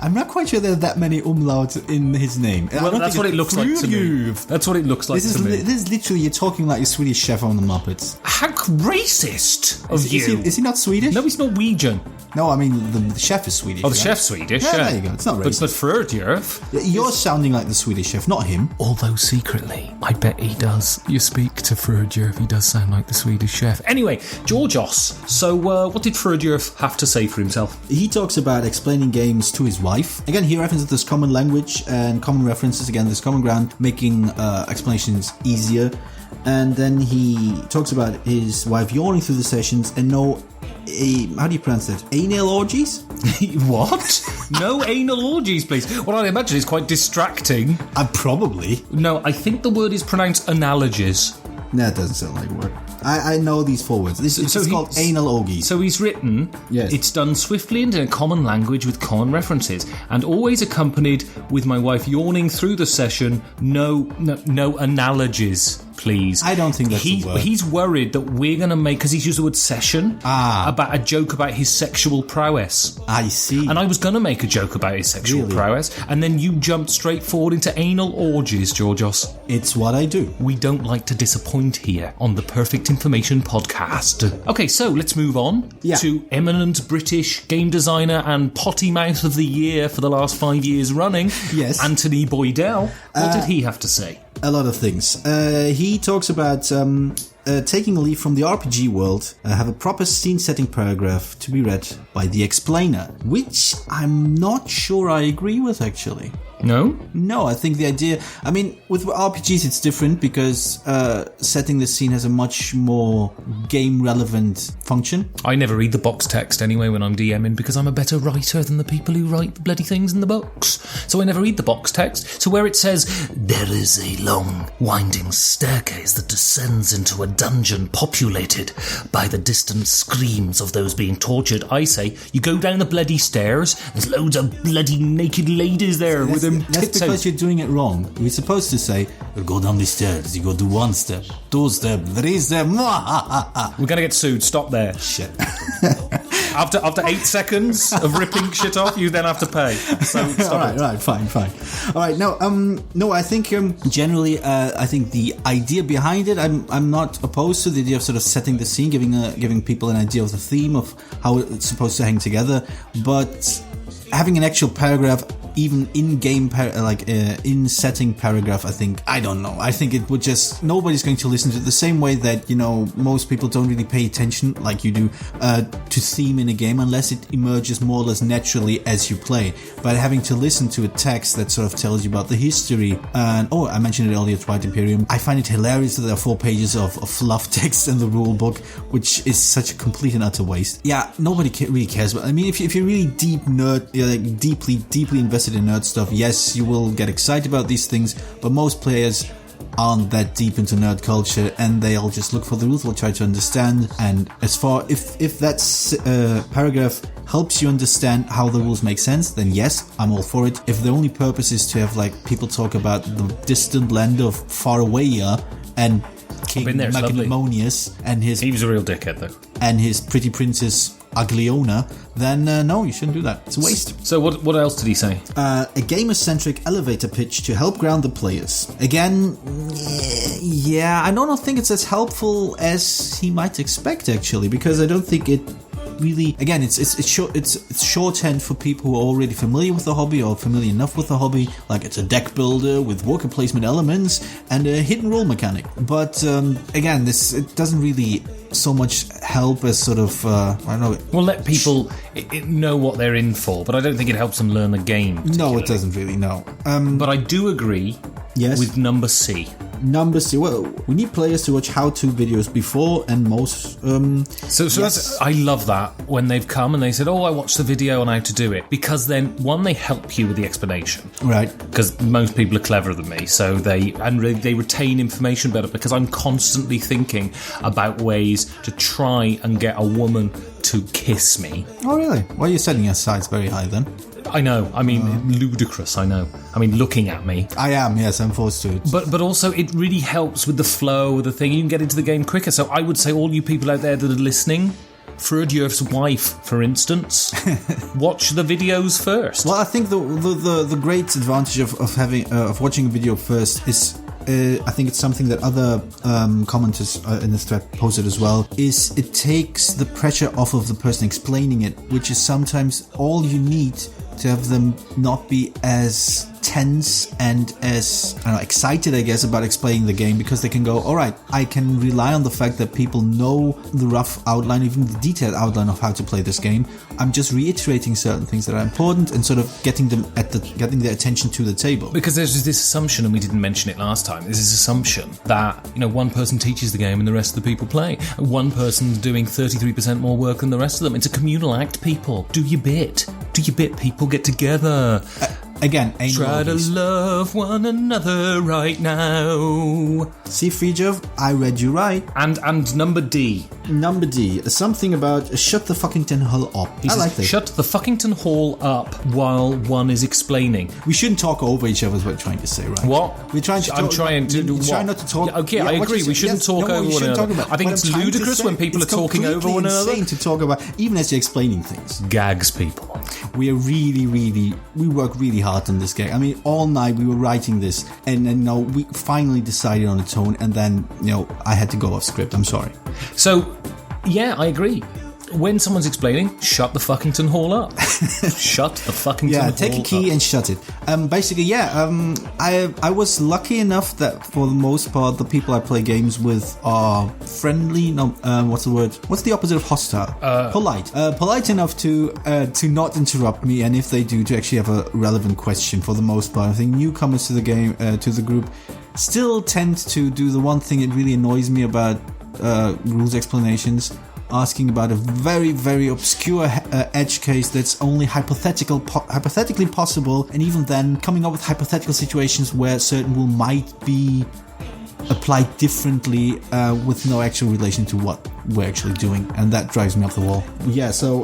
I'm not quite sure there are that many umlauts in his name. Well, that's what it looks like to me. That's what it looks like to me. This is literally, you're talking like a Swedish chef on the Muppets. How racist of you. Is he not Swedish? No, he's Norwegian. No, I mean, the chef is Swedish. Oh, the chef's Swedish, yeah. There you go, it's not racist. But Fridjurf... You're sounding like the Swedish chef, not him. Although secretly, I bet he does. You speak to Fridjurf, he does sound like the Swedish chef. Anyway, Georgios, so what did Fridjurf have to say for himself? He talks about explaining games to his wife. Again, he references this common language and common references, again, this common ground, making explanations easier. And then he talks about his wife yawning through the sessions and how do you pronounce that? Anal orgies? What? No anal orgies, please. What I imagine is quite distracting. Probably. No, I think the word is pronounced analogies. No, it doesn't sound like a word. I know these four words. It's called anal orgies. So he's written, yes. It's done swiftly and in a common language with common references, and always accompanied with my wife yawning through the session, no analogies. please. I don't think that's a word. He's worried that we're going to make, because he's used the word session, about a joke about his sexual prowess. I see. And I was going to make a joke about his sexual prowess, and then you jumped straight forward into anal orgies, Georgios. It's what I do. We don't like to disappoint here on the Perfect Information podcast. Okay, so let's move on to eminent British game designer and potty mouth of the year for the last 5 years running, yes, Anthony Boydell. What did he have to say? A lot of things. He talks about taking a leaf from the RPG world, have a proper scene-setting paragraph to be read by the explainer, which I'm not sure I agree with, actually. No? No, I think the idea... I mean, with RPGs it's different because setting the scene has a much more game-relevant function. I never read the box text anyway when I'm DMing because I'm a better writer than the people who write the bloody things in the books. So I never read the box text. So where it says, there is a long, winding staircase that descends into a dungeon populated by the distant screams of those being tortured, I say, you go down the bloody stairs, there's loads of bloody naked ladies there with them That's tits because out. you're doing it wrong. You're supposed to say, you go down the stairs, you go do 1 step, 2 step, 3 step, We're going to get sued, stop there. Shit. After 8 seconds of ripping shit off, you then have to pay. So stop it. Right, fine. All right, no, I think generally, I think the idea behind it, I'm not opposed to the idea of sort of setting the scene, giving people an idea of the theme of how it's supposed to hang together, but having an actual paragraph, even in-game, in-setting paragraph, I don't know. I think it would just... Nobody's going to listen to it the same way that, most people don't really pay attention, like you do, to theme in a game unless it emerges more or less naturally as you play. But having to listen to a text that sort of tells you about the history, and, I mentioned it earlier, Twilight Imperium, I find it hilarious that there are 4 pages of fluff text in the rule book, which is such a complete and utter waste. Yeah, nobody really cares. But I mean, if you're really deeply invested in nerd stuff, yes, you will get excited about these things, but most players aren't that deep into nerd culture and they'll just look for the rules, they'll try to understand, and if that paragraph helps you understand how the rules make sense, then yes, I'm all for it. If the only purpose is to have people talk about the distant land of Farawaya and King Magnanimous and he was a real dickhead though, and his pretty princess Agliona, then no, you shouldn't do that. It's a waste. So what else did he say? A gamer-centric elevator pitch to help ground the players. Again, yeah, I don't think it's as helpful as he might expect, actually, because I don't think it really... Again, it's shorthand for people who are already familiar with the hobby or familiar enough with the hobby. Like, it's a deck builder with worker placement elements and a hidden roll mechanic. But again, it doesn't really so much help as sort of I don't know. Well, let people know what they're in for, but I don't think it helps them learn the game. No, it doesn't really. No. But I do agree. Yes. With number C. Number C. Well, we need players to watch how-to videos before and most. So yes. I love that when they've come and they said, "Oh, I watched the video on how to do it," because then one, they help you with the explanation, right? Because most people are cleverer than me, so they retain information better. Because I'm constantly thinking about ways to try and get a woman to kiss me. Oh, really? Well, you're setting your sights very high then. I know. I mean, ludicrous. I know. I mean, looking at me. I am. Yes, I'm forced to. But also, it really helps with the flow of the thing. You can get into the game quicker. So I would say, all you people out there that are listening, Frudjur's wife, for instance, watch the videos first. Well, I think the great advantage of watching a video first is. I think it's something that other commenters in this thread posted as well, is it takes the pressure off of the person explaining it, which is sometimes all you need to have them not be as tense and as excited, I guess, about explaining the game, because they can go, all right, I can rely on the fact that people know the rough outline, even the detailed outline of how to play this game. I'm just reiterating certain things that are important and sort of getting their attention to the table. Because there's this assumption, and we didn't mention it last time, there's this assumption that, one person teaches the game and the rest of the people play. One person's doing 33% more work than the rest of them. It's a communal act, people. Do your bit. Do your bit, people. Get together. Again, ain't Try to love one another right now. See, Frijov, I read you right. And number D. Number D, something about shut the fuckington hole up. He says, like that. shut the fuckington hall up while one is explaining. We shouldn't talk over each other is what we're trying to say, right? What? We're trying to I'm trying to do what? Try not to talk. Yeah, okay, I agree. We shouldn't talk over one another. I think it's ludicrous when people are talking over one another. It's insane to talk about, even as you're explaining things. Gags people. We work really hard on this game. I mean, all night we were writing this, and we finally decided on a tone, and then, I had to go off script. I'm sorry. So, yeah, I agree. When someone's explaining, shut the fuckington hall up. Shut the fuckington hall up. Yeah, take a key and shut it. Basically, I was lucky enough that for the most part, the people I play games with are friendly. No, what's the word? What's the opposite of hostile? Polite. Polite enough to not interrupt me, and if they do, to actually have a relevant question for the most part. I think newcomers to the game, to the group, still tend to do the one thing that really annoys me about rules explanations. Asking about a very, very obscure edge case that's only hypothetically possible, and even then coming up with hypothetical situations where certain rule might be applied differently with no actual relation to what we're actually doing, and that drives me up the wall. Yeah, so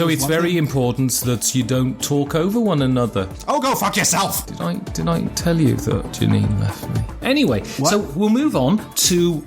it's very important that you don't talk over one another. Oh, go fuck yourself! Did I tell you that Janine left me? Anyway, so we'll move on to,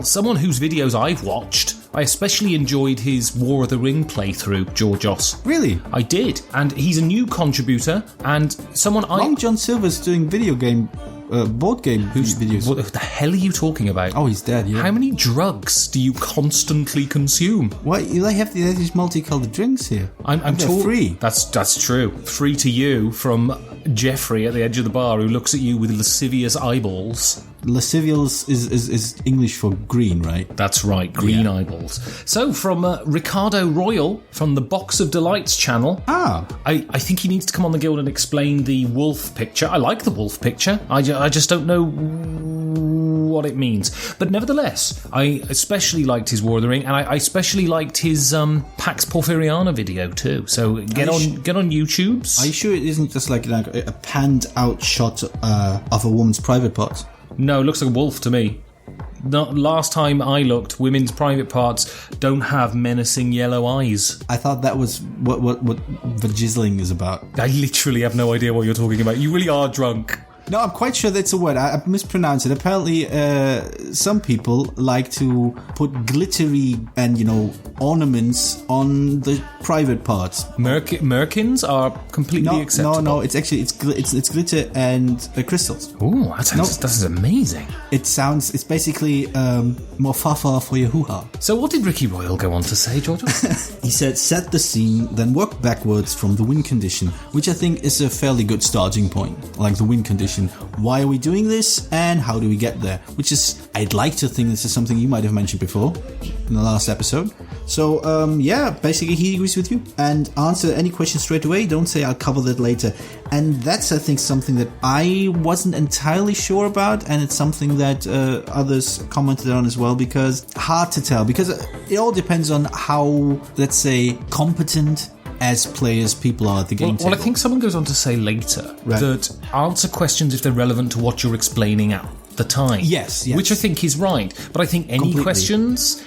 someone whose videos I've watched. I especially enjoyed his War of the Ring playthrough, Georgios. Really? I did. And he's a new contributor and someone Long John Silver's doing video game, board game videos. What the hell are you talking about? Oh, he's dead, yeah. How many drugs do you constantly consume? Why, they have these multicolored drinks here. I'm told. Free. That's true. Free to you from Jeffrey at the edge of the bar who looks at you with lascivious eyeballs. Lascivious is English for green, right? That's right, green eyeballs. So, from Ricardo Royal, from the Box of Delights channel. I think he needs to come on the guild and explain the wolf picture. I like the wolf picture. I just don't know what it means. But nevertheless, I especially liked his War of the Ring, and I especially liked his Pax Porfiriana video too. So get on YouTube's. Are you sure it isn't just like a panned out shot of a woman's private parts? No, it looks like a wolf to me. Last time I looked, women's private parts don't have menacing yellow eyes. I thought that was what vagizzling is about. I literally have no idea what you're talking about. You really are drunk. No, I'm quite sure that's a word. I mispronounced it. Apparently, some people like to put glittery and, ornaments on the private parts. Merkins are completely acceptable. No, it's actually it's glitter and crystals. Ooh, that's amazing. It's basically more fa-fa for your hoo-ha. So what did Ricky Royal go on to say, Georgia? He said, set the scene, then work backwards from the win condition, which I think is a fairly good starting point, like the win condition. Why are we doing this, and how do we get there? Which is, I'd like to think this is something you might have mentioned before in the last episode. So, basically he agrees with you. And answer any questions straight away. Don't say I'll cover that later. And that's, I think, something that I wasn't entirely sure about, and it's something that others commented on as well, because hard to tell. Because it all depends on how, let's say, competent as players people are at the game table. Well, I think someone goes on to say later that answer questions if they're relevant to what you're explaining at the time. Yes. Which I think is right. But I think any questions,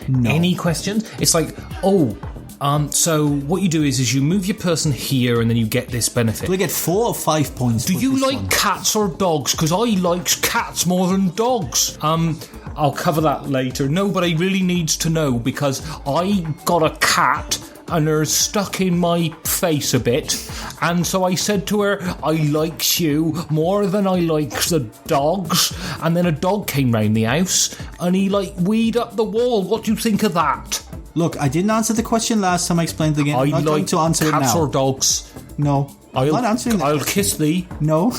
it's like, so what you do is you move your person here and then you get this benefit. Do I get 4 or 5 points? Do you like cats or dogs? Because I like cats more than dogs. I'll cover that later. Nobody really needs to know because I got a cat and they're stuck in my face a bit, and so I said to her, I likes you more than I likes the dogs, and then a dog came round the house and he weed up the wall. What do you think of that? Look, I didn't answer the question last time I explained the game. I'm not going to answer it now. Cats or dogs? No. I'm not answering that. I'll kiss thee. No.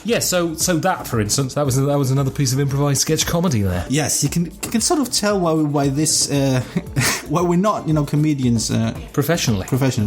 Yeah, so that, for instance, that was another piece of improvised sketch comedy there. Yes, you can sort of tell why this why we're not comedians professionally.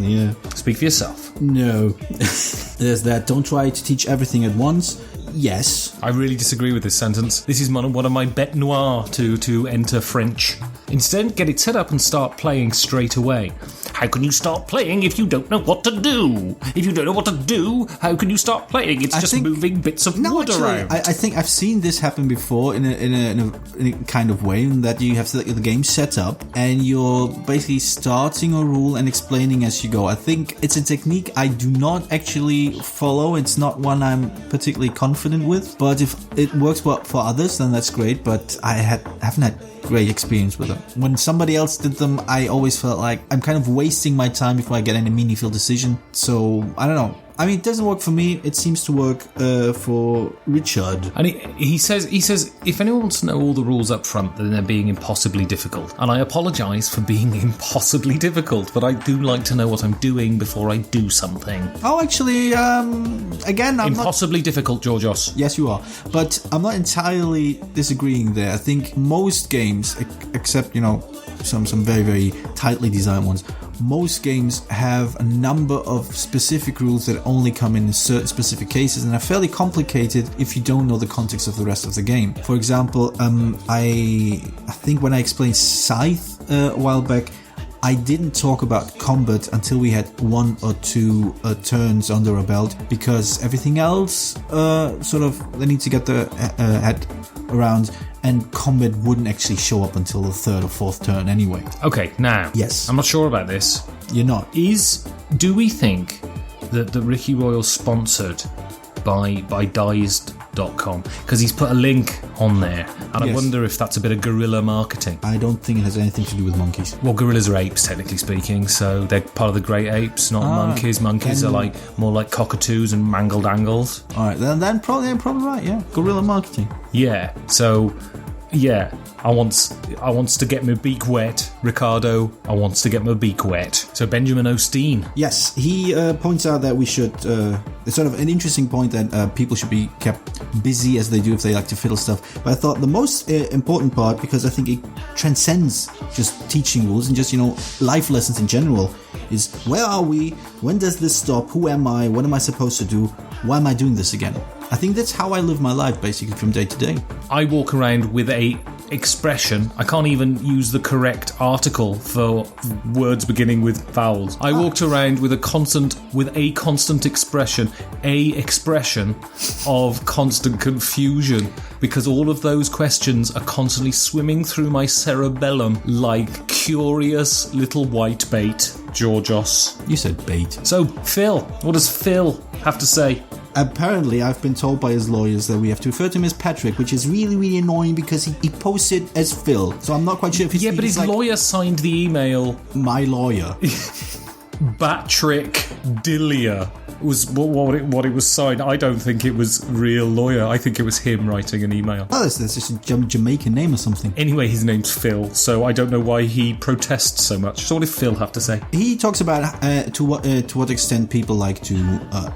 Yeah. Speak for yourself. No. There's that. Don't try to teach everything at once. Yes. I really disagree with this sentence. This is one of my bêtes noires to enter French. Instead, get it set up and start playing straight away. How can you start playing if you don't know what to do? If you don't know what to do, how can you start playing? It's just moving bits of wood around. I think I've seen this happen before in a kind of way, in that you have the game set up and you're basically starting a rule and explaining as you go. I think it's a technique I do not actually follow. It's not one I'm particularly confident with, but if it works well for others, then that's great. But I haven't had great experience with them. When somebody else did them, I always felt like I'm kind of wasting my time before I get any meaningful decision. So I don't know. I mean, it doesn't work for me. It seems to work for Richard. And he says, if anyone wants to know all the rules up front, then they're being impossibly difficult. And I apologise for being impossibly difficult, but I do like to know what I'm doing before I do something. Oh, actually, again, I'm impossibly difficult, Georgios. Yes, you are. But I'm not entirely disagreeing there. I think most games, except, some very, very tightly designed ones, most games have a number of specific rules that only come in certain specific cases and are fairly complicated if you don't know the context of the rest of the game. For example, I think when I explained Scythe a while back, I didn't talk about combat until we had 1 or 2 turns under our belt, because everything else they need to get their head around, and combat wouldn't actually show up until the 3rd or 4th turn anyway. Okay, now, yes, I'm not sure about this. You're not. Do we think that the Ricky Royal's sponsored by Dized.com? Because he's put a link on there, and I wonder if that's a bit of guerrilla marketing. I don't think it has anything to do with monkeys. Well, gorillas are apes, technically speaking, so they're part of the great apes, not monkeys. Monkeys are more like cockatoos and mangled angles. Alright, then probably right, yeah. Guerrilla marketing. Yeah, so, yeah. I wants to get my beak wet, Ricardo. I wants to get my beak wet. So Benjamin Osteen. Yes, he points out that we should. It's sort of an interesting point that people should be kept busy as they do if they like to fiddle stuff. But I thought the most important part, because I think it transcends just teaching rules and just life lessons in general, is where are we? When does this stop? Who am I? What am I supposed to do? Why am I doing this again? I think that's how I live my life, basically, from day to day. I walk around with a expression. I can't even use the correct article for words beginning with vowels. I walked around with a constant expression, of constant confusion, because all of those questions are constantly swimming through my cerebellum like curious little white bait, Georgios. You said bait. So, Phil, what does Phil have to say? Apparently, I've been told by his lawyers that we have to refer to him as Patrick, which is really, really annoying because he posted as Phil. So I'm not quite sure if he's... Yeah, but his lawyer signed the email. My lawyer. Patrick Dillier was what it was signed. I don't think it was real lawyer. I think it was him writing an email. Oh, that's just a Jamaican name or something. Anyway, his name's Phil, so I don't know why he protests so much. So what did Phil have to say? He talks about to what extent people like to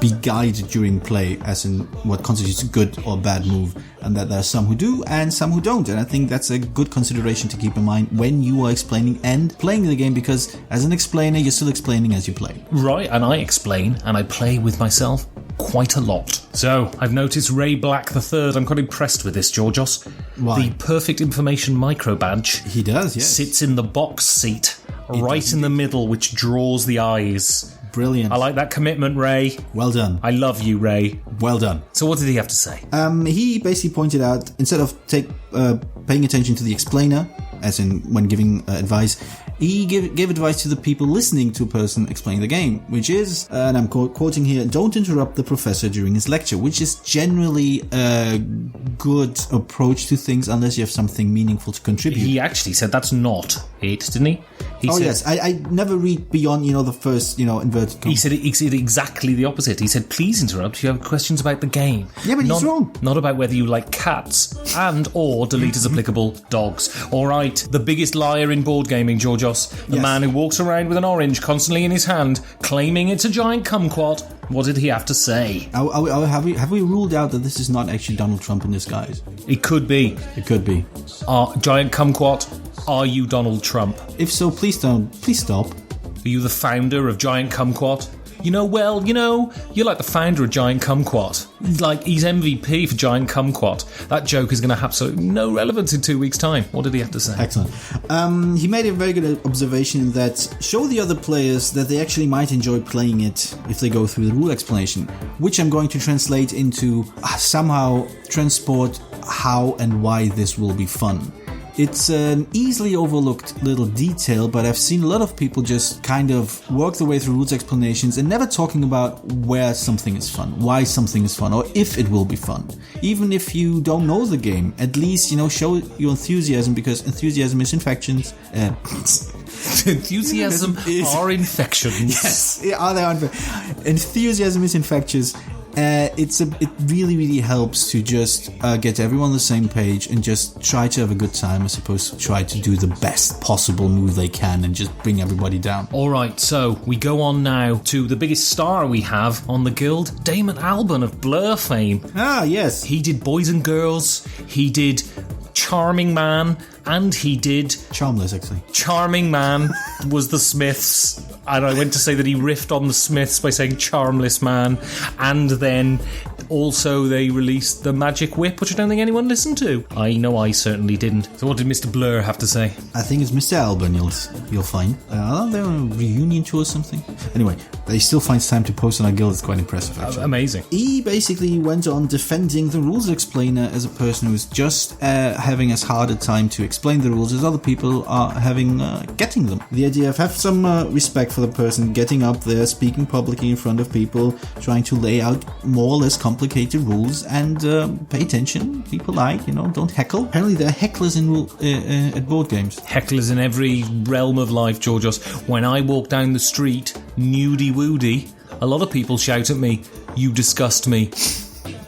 be guided during play, as in what constitutes a good or bad move, and that there are some who do and some who don't. And I think that's a good consideration to keep in mind when you are explaining and playing the game, because as an explainer, you're still explaining as you play. Right, and I explain and I play with myself quite a lot. So, I've noticed Ray Black III. I'm quite impressed with this, Georgios. Why? The Perfect Information micro badge. He does, yes. Sits in the box seat, right in the middle, which draws the eyes. Brilliant. I like that commitment, Ray. Well done. I love you, Ray. Well done. So what did he have to say? He basically pointed out, instead of paying attention to the explainer, as in when giving advice, he gave advice to the people listening to a person explaining the game, which is, and I'm quoting here, don't interrupt the professor during his lecture, which is generally a good approach to things unless you have something meaningful to contribute. He actually said that's not it, didn't he? He said, yes. I never read beyond, the first, inverted commas. He said exactly the opposite. He said, please interrupt if you have questions about the game. Yeah, but he's wrong. Not about whether you like cats and or, delete as applicable, dogs. All right, the biggest liar in board gaming, Georgios. The man who walks around with an orange constantly in his hand, claiming it's a giant kumquat. What did he have to say? Have we ruled out that this is not actually Donald Trump in disguise? It could be. It could be. Giant kumquat, are you Donald Trump? If so, please stop. Are you the founder of Giant Kumquat? you're like the founder of Giant Kumquat. He's MVP for Giant Kumquat. That joke is going to have absolutely no relevance in 2 weeks' time. What did he have to say? Excellent. He made a very good observation that show the other players that they actually might enjoy playing it if they go through the rule explanation, which I'm going to translate into somehow transport how and why this will be fun. It's an easily overlooked little detail, but I've seen a lot of people just kind of work their way through rules explanations and never talking about where something is fun, why something is fun, or if it will be fun. Even if you don't know the game, at least, show your enthusiasm, because enthusiasm is infections. Enthusiasm are infections. Yes, enthusiasm is infectious. It really, really helps to just get everyone on the same page and just try to have a good time, as opposed to try to do the best possible move they can and just bring everybody down. Alright, so we go on now to the biggest star we have on the guild, Damon Albarn of Blur fame. Ah, yes. He did Boys and Girls, he did Charming Man, and he did... Charmless, actually. Charming Man was the Smiths, and I went to say that he riffed on the Smiths by saying Charmless Man, and then also they released the Magic Whip, which I don't think anyone listened to. I know I certainly didn't. So what did Mr. Blur have to say? I think it's Mr. Albarn you'll find. Are they on a reunion tour or something? Anyway, he still finds time to post on our guild. It's quite impressive, actually. Amazing. He basically went on defending the rules explainer as a person who's just having as hard a time to explain the rules as other people are having getting them. The idea of have some respect for the person getting up there, speaking publicly in front of people, trying to lay out more or less complicated rules, and pay attention. People don't heckle. Apparently there are hecklers at board games. Hecklers in every realm of life, Georgios. When I walk down the street, nudie woody, a lot of people shout at me, "You disgust me.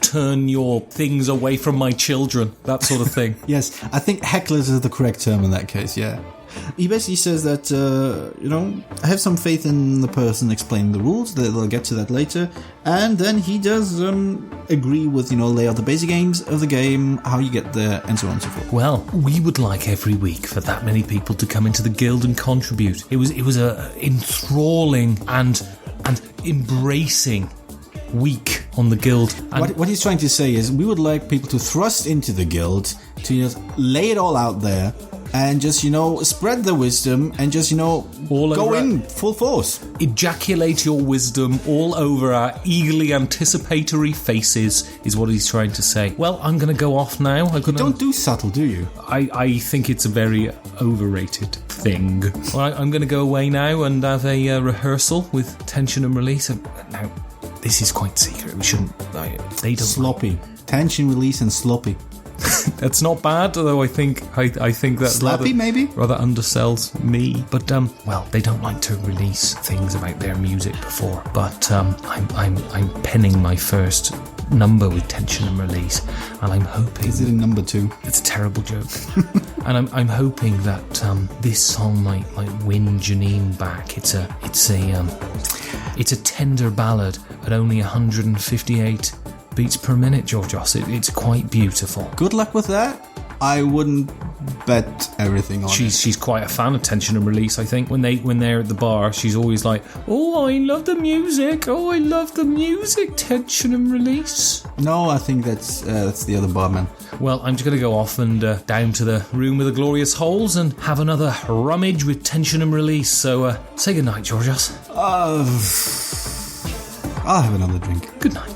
Turn your things away from my children," that sort of thing. Yes, I think hecklers is the correct term in that case, yeah. He basically says that, I have some faith in the person explaining the rules, they'll get to that later, and then he does agree with, lay out the basic aims of the game, how you get there, and so on and so forth. Well, we would like every week for that many people to come into the guild and contribute. It was a enthralling and embracing week on the guild. And what he's trying to say is we would like people to thrust into the guild, to just lay it all out there, and just, spread the wisdom and just, go in full force. Ejaculate your wisdom all over our eagerly anticipatory faces, is what he's trying to say. Well, I'm going to go off now. Don't do subtle, do you? I think it's a very overrated thing. All right, I'm going to go away now and have a rehearsal with Tension and Release. Now, this is quite secret. We shouldn't... They don't... Sloppy. Tension, release, and sloppy. That's not bad, although I think that Slappy, maybe? rather undersells me. But they don't like to release things about their music before. But I'm penning my first number with Tension and Release, and I'm hoping... Is it a number 2? It's a terrible joke. And I'm hoping that this song might win Janine back. It's a tender ballad at only 158 beats per minute, Georgios. It's quite beautiful. Good luck with that. I wouldn't bet everything on it. She's quite a fan of Tension and Release, I think. When they're at the bar, she's always like, "Oh, I love the music. Oh, I love the music. Tension and Release." No, I think that's the other barman. Well, I'm just going to go off and down to the room with the glorious holes and have another rummage with Tension and Release. So say goodnight, Georgios. I'll have another drink. Good night.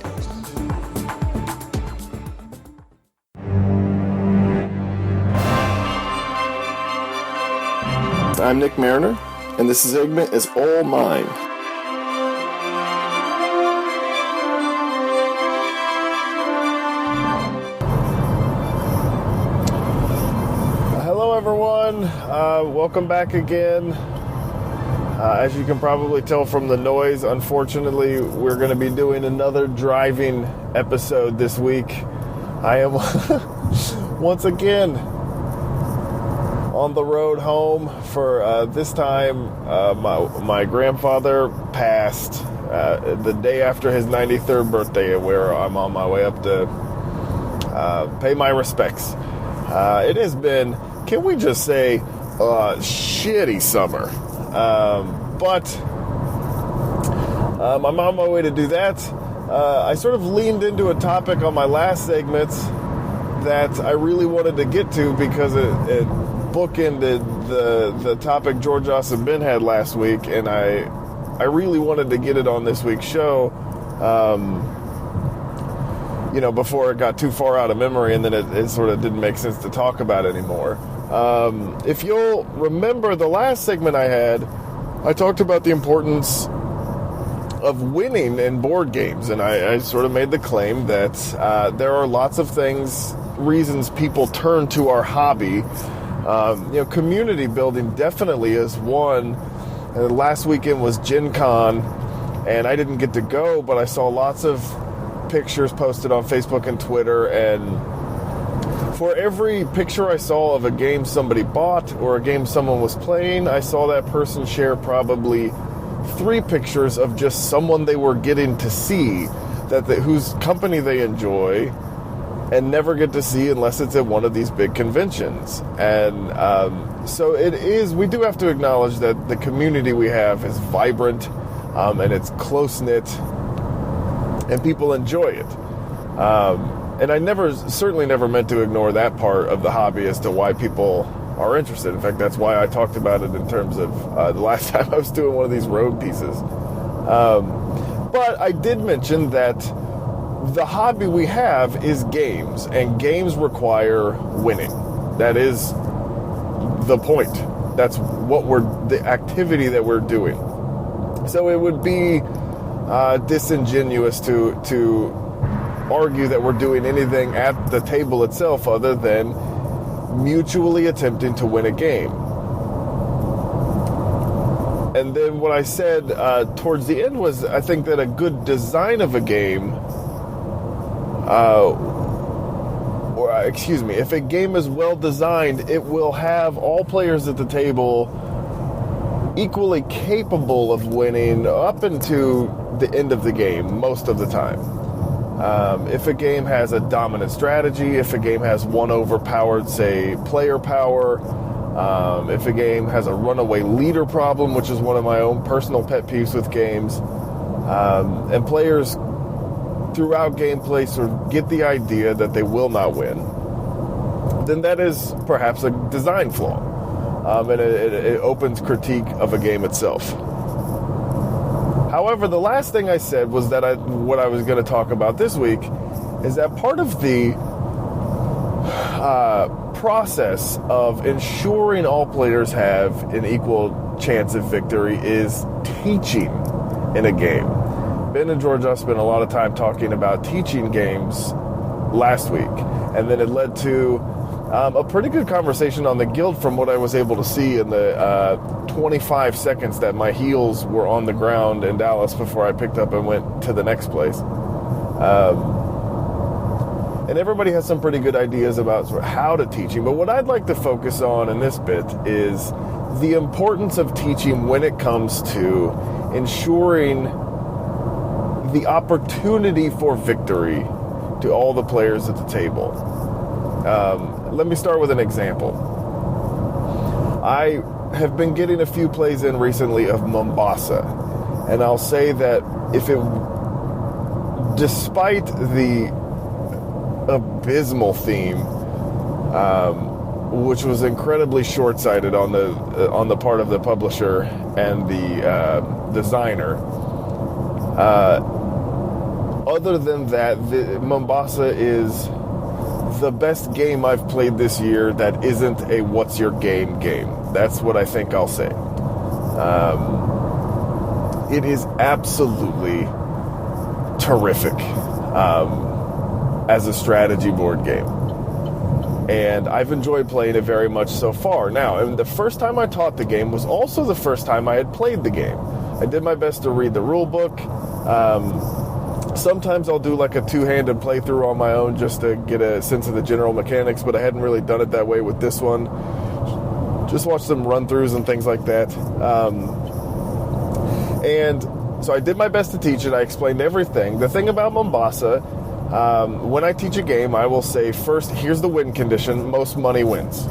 I'm Nick Mariner, and this segment is all mine. Hello, everyone. Welcome back again. As you can probably tell from the noise, unfortunately, we're going to be doing another driving episode this week. I am once again on the road home for this time. My grandfather passed the day after his 93rd birthday, where I'm on my way up to pay my respects. It has been, can we just say, a shitty summer. But I'm on my way to do that. I sort of leaned into a topic on my last segment that I really wanted to get to because it bookended the topic Georgios and Ben had last week, and I really wanted to get it on this week's show, before it got too far out of memory, and then it sort of didn't make sense to talk about anymore. If you'll remember the last segment I had, I talked about the importance of winning in board games, and I sort of made the claim that there are lots of reasons people turn to our hobby. Community building definitely is one. Last weekend was Gen Con, and I didn't get to go, but I saw lots of pictures posted on Facebook and Twitter, and for every picture I saw of a game somebody bought or a game someone was playing, I saw that person share probably 3 pictures of just someone they were getting to see, whose company they enjoy and never get to see unless it's at one of these big conventions. And so we do have to acknowledge that the community we have is vibrant, and it's close-knit, and people enjoy it. And I certainly never meant to ignore that part of the hobby as to why people are interested. In fact, that's why I talked about it in terms of the last time I was doing one of these road pieces. But I did mention that the hobby we have is games, and games require winning. That is the point. That's the activity that we're doing. So it would be disingenuous to argue that we're doing anything at the table itself other than mutually attempting to win a game. And then what I said towards the end was, I think that a good design of a game, if a game is well designed, it will have all players at the table equally capable of winning up into the end of the game most of the time. If a game has a dominant strategy, if a game has one overpowered, say, player power, if a game has a runaway leader problem, which is one of my own personal pet peeves with games, and players throughout gameplay sort of get the idea that they will not win, then that is perhaps a design flaw, and it opens critique of a game itself. However, the last thing I said was that what I was going to talk about this week is that part of the process of ensuring all players have an equal chance of victory is teaching in a game. Ben and Georgia spent a lot of time talking about teaching games last week, and then it led to a pretty good conversation on the guild from what I was able to see in the 25 seconds that my heels were on the ground in Dallas before I picked up and went to the next place. And everybody has some pretty good ideas about sort of how to teaching, but what I'd like to focus on in this bit is the importance of teaching when it comes to ensuring the opportunity for victory to all the players at the table. Let me start with an example. I have been getting a few plays in recently of Mombasa, and I'll say that despite the abysmal theme, which was incredibly short-sighted on the part of the publisher and the designer, other than that, Mombasa is the best game I've played this year that isn't a what's your game. That's what I think I'll say. It is absolutely terrific as a strategy board game. And I've enjoyed playing it very much so far. Now, and the first time I taught the game was also the first time I had played the game. I did my best to read the rule book. Sometimes I'll do like a two-handed playthrough on my own just to get a sense of the general mechanics, but I hadn't really done it that way with this one. Just watch some run-throughs and things like that. And so I did my best to teach it. I explained everything. The thing about Mombasa, when I teach a game, I will say, first, here's the win condition. Most money wins.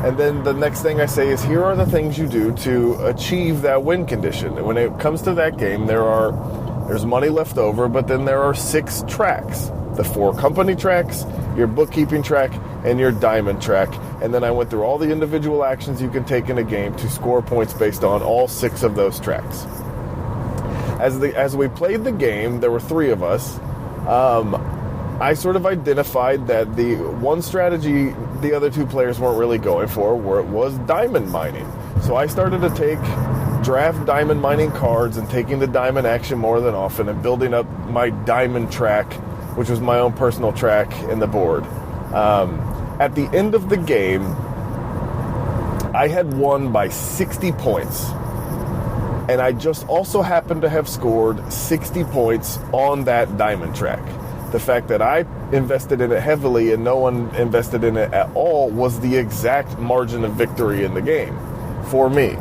And then the next thing I say is, here are the things you do to achieve that win condition. And when it comes to that game, there's money left over, but then there are 6 tracks. The 4 company tracks, your bookkeeping track, and your diamond track. And then I went through all the individual actions you can take in a game to score points based on all 6 of those tracks. As we played the game, there were 3 of us. I sort of identified that the one strategy the other 2 players weren't really going for was diamond mining. So I started to draft diamond mining cards and taking the diamond action more than often and building up my diamond track, which was my own personal track in the board. At the end of the game, I had won by 60 points. And I just also happened to have scored 60 points on that diamond track. The fact that I invested in it heavily and no one invested in it at all was the exact margin of victory in the game for me.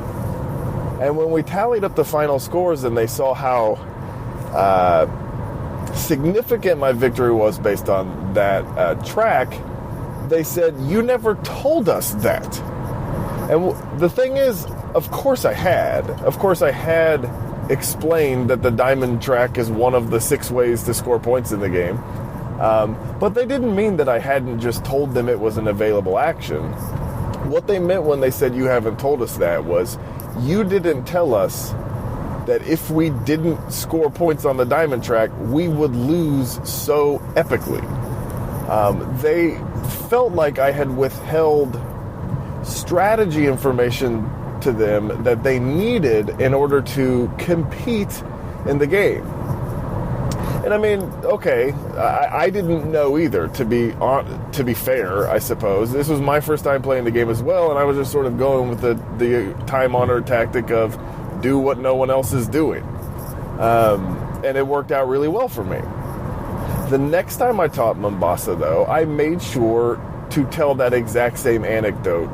And when we tallied up the final scores and they saw how significant my victory was based on that track, they said, "You never told us that." And the thing is, of course I had explained that the diamond track is one of the 6 ways to score points in the game. But they didn't mean that I hadn't just told them it was an available action. What they meant when they said, "You haven't told us that," was, you didn't tell us that if we didn't score points on the diamond track, we would lose so epically. They felt like I had withheld strategy information to them that they needed in order to compete in the game. And I mean, okay, I didn't know either, to be fair, I suppose. This was my first time playing the game as well, and I was just sort of going with the time-honored tactic of do what no one else is doing. And it worked out really well for me. The next time I taught Mombasa, though, I made sure to tell that exact same anecdote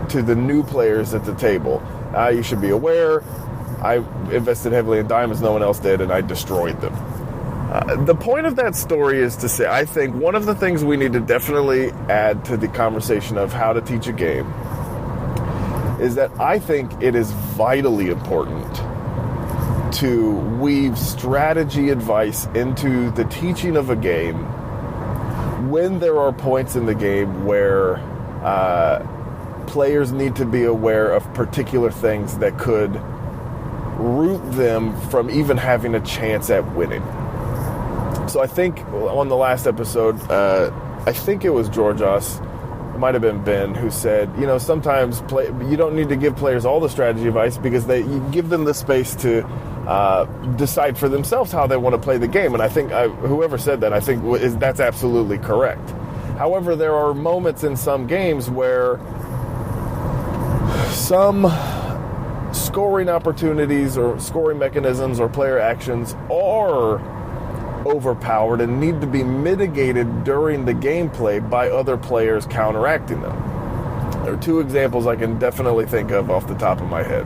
to the new players at the table. You should be aware, I invested heavily in diamonds, no one else did, and I destroyed them. The point of that story is to say, I think one of the things we need to definitely add to the conversation of how to teach a game is that I think it is vitally important to weave strategy advice into the teaching of a game when there are points in the game where players need to be aware of particular things that could root them from even having a chance at winning. So I think on the last episode, I think it was Georgios, it might have been Ben, who said, sometimes you don't need to give players all the strategy advice because you give them the space to decide for themselves how they want to play the game. And I think whoever said that, I think that's absolutely correct. However, there are moments in some games where some scoring opportunities or scoring mechanisms or player actions are overpowered and need to be mitigated during the gameplay by other players counteracting them. There are 2 examples I can definitely think of off the top of my head.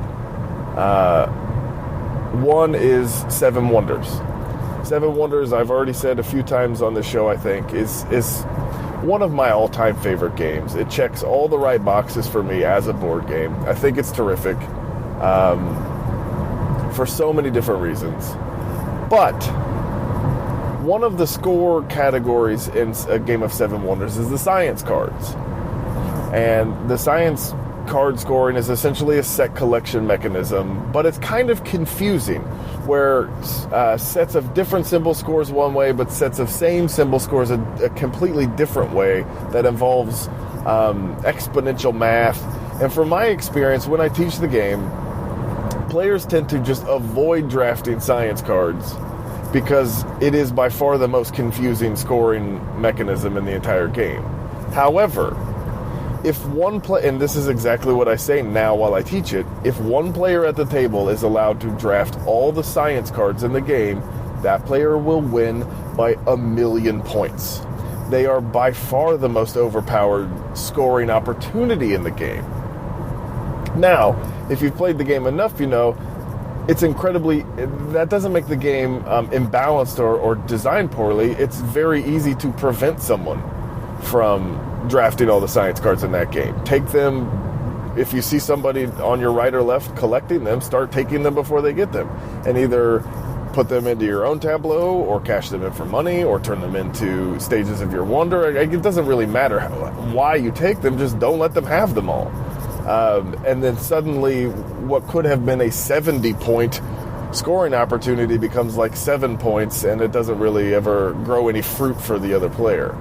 One is Seven Wonders. Seven Wonders, I've already said a few times on the show, I think, is one of my all-time favorite games. It checks all the right boxes for me as a board game. I think it's terrific for so many different reasons. But one of the score categories in a game of Seven Wonders is the science cards. And the science card scoring is essentially a set collection mechanism, but it's kind of confusing, where sets of different symbol scores one way, but sets of same symbol scores a completely different way that involves exponential math. And from my experience, when I teach the game, players tend to just avoid drafting science cards because it is by far the most confusing scoring mechanism in the entire game. However, if one player, and this is exactly what I say now while I teach it, if one player at the table is allowed to draft all the science cards in the game, that player will win by 1,000,000 points. They are by far the most overpowered scoring opportunity in the game. Now, if you've played the game enough, it's incredibly, that doesn't make the game imbalanced or designed poorly. It's very easy to prevent someone from drafting all the science cards in that game. Take them, if you see somebody on your right or left collecting them, start taking them before they get them. And either put them into your own tableau, or cash them in for money, or turn them into stages of your wonder. It doesn't really matter why you take them, just don't let them have them all. And then suddenly what could have been a 70-point scoring opportunity becomes like 7 points, and it doesn't really ever grow any fruit for the other player.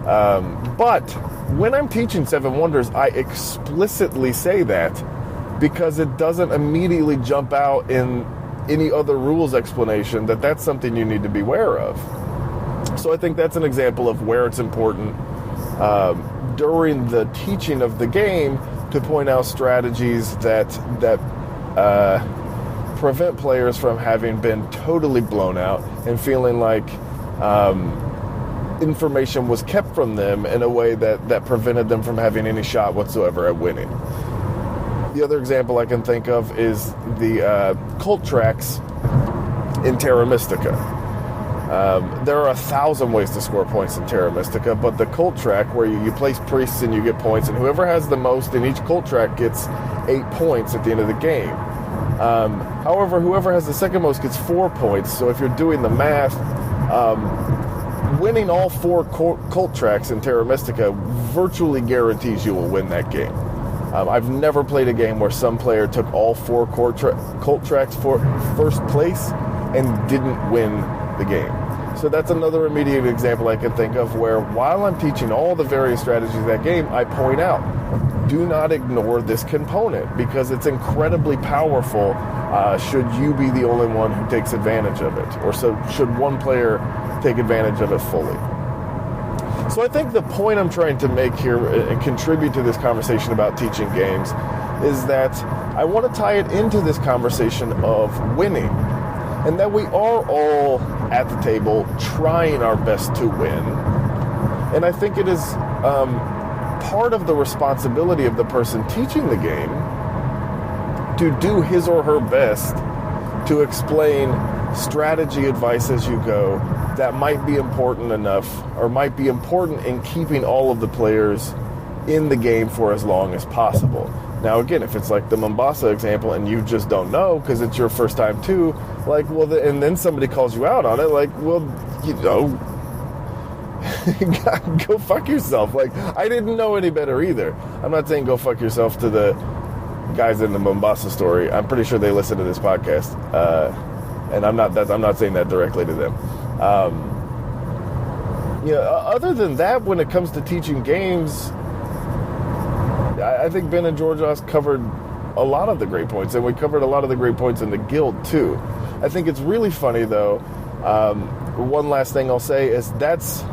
But when I'm teaching Seven Wonders, I explicitly say that because it doesn't immediately jump out in any other rules explanation that that's something you need to be aware of. So I think that's an example of where it's important during the teaching of the game to point out strategies that prevent players from having been totally blown out and feeling like information was kept from them in a way that prevented them from having any shot whatsoever at winning. The other example I can think of is the cult tracks in Terra Mystica. There are 1,000 ways to score points in Terra Mystica, but the cult track, where you place priests and you get points, and whoever has the most in each cult track gets 8 points at the end of the game. However, whoever has the second most gets 4 points, so if you're doing the math, winning all 4 cult tracks in Terra Mystica virtually guarantees you will win that game. I've never played a game where some player took all 4 cult tracks for first place and didn't win the game. So that's another immediate example I can think of where, while I'm teaching all the various strategies of that game, I point out, do not ignore this component because it's incredibly powerful should you be the only one who takes advantage of it, or so should one player take advantage of it fully. So I think the point I'm trying to make here and contribute to this conversation about teaching games is that I want to tie it into this conversation of winning, and that we are all at the table trying our best to win. And I think it is part of the responsibility of the person teaching the game to do his or her best to explain strategy advice as you go that might be important enough, or might be important in keeping all of the players in the game for as long as possible. Now, again, if it's like the Mombasa example and you just don't know because it's your first time too, like, well, and then somebody calls you out on it, like, well, you know, go fuck yourself. Like, I didn't know any better either. I'm not saying go fuck yourself to the guys in the Mombasa story. I'm pretty sure they listen to this podcast, and I'm not saying that directly to them. Other than that, when it comes to teaching games, I think Ben and Georgios covered a lot of the great points, and we covered a lot of the great points in the guild too. I think it's really funny though. One last thing I'll say is that's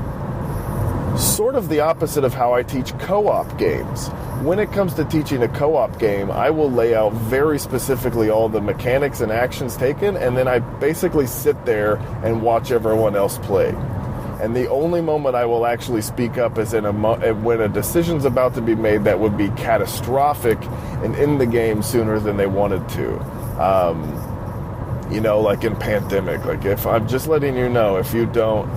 sort of the opposite of how I teach co-op games. When it comes to teaching a co-op game, I will lay out very specifically all the mechanics and actions taken, and then I basically sit there and watch everyone else play. And the only moment I will actually speak up is when a decision's about to be made that would be catastrophic and end the game sooner than they wanted to. Like in Pandemic, like if I'm just letting you know, if you don't,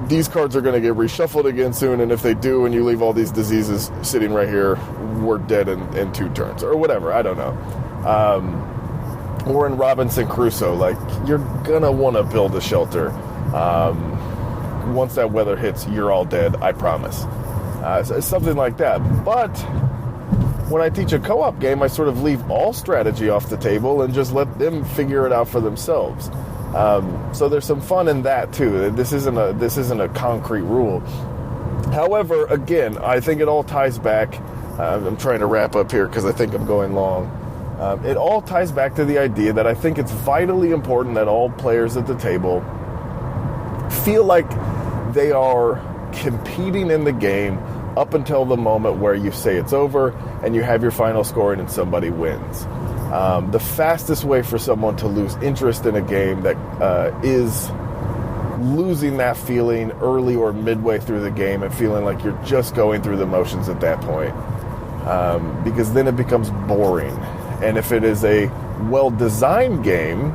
these cards are going to get reshuffled again soon, and if they do and you leave all these diseases sitting right here, we're dead in 2 turns, or whatever, I don't know. Or in Robinson Crusoe, like, you're going to want to build a shelter. Once that weather hits, you're all dead, I promise. Something like that. But when I teach a co-op game, I sort of leave all strategy off the table and just let them figure it out for themselves. So there's some fun in that too. This isn't a concrete rule. However, again, I think it all ties back. I'm trying to wrap up here because I think I'm going long. It all ties back to the idea that I think it's vitally important that all players at the table feel like they are competing in the game up until the moment where you say it's over and you have your final scoring and somebody wins. The fastest way for someone to lose interest in a game that is losing that feeling early or midway through the game and feeling like you're just going through the motions at that point, because then it becomes boring. And if it is a well-designed game,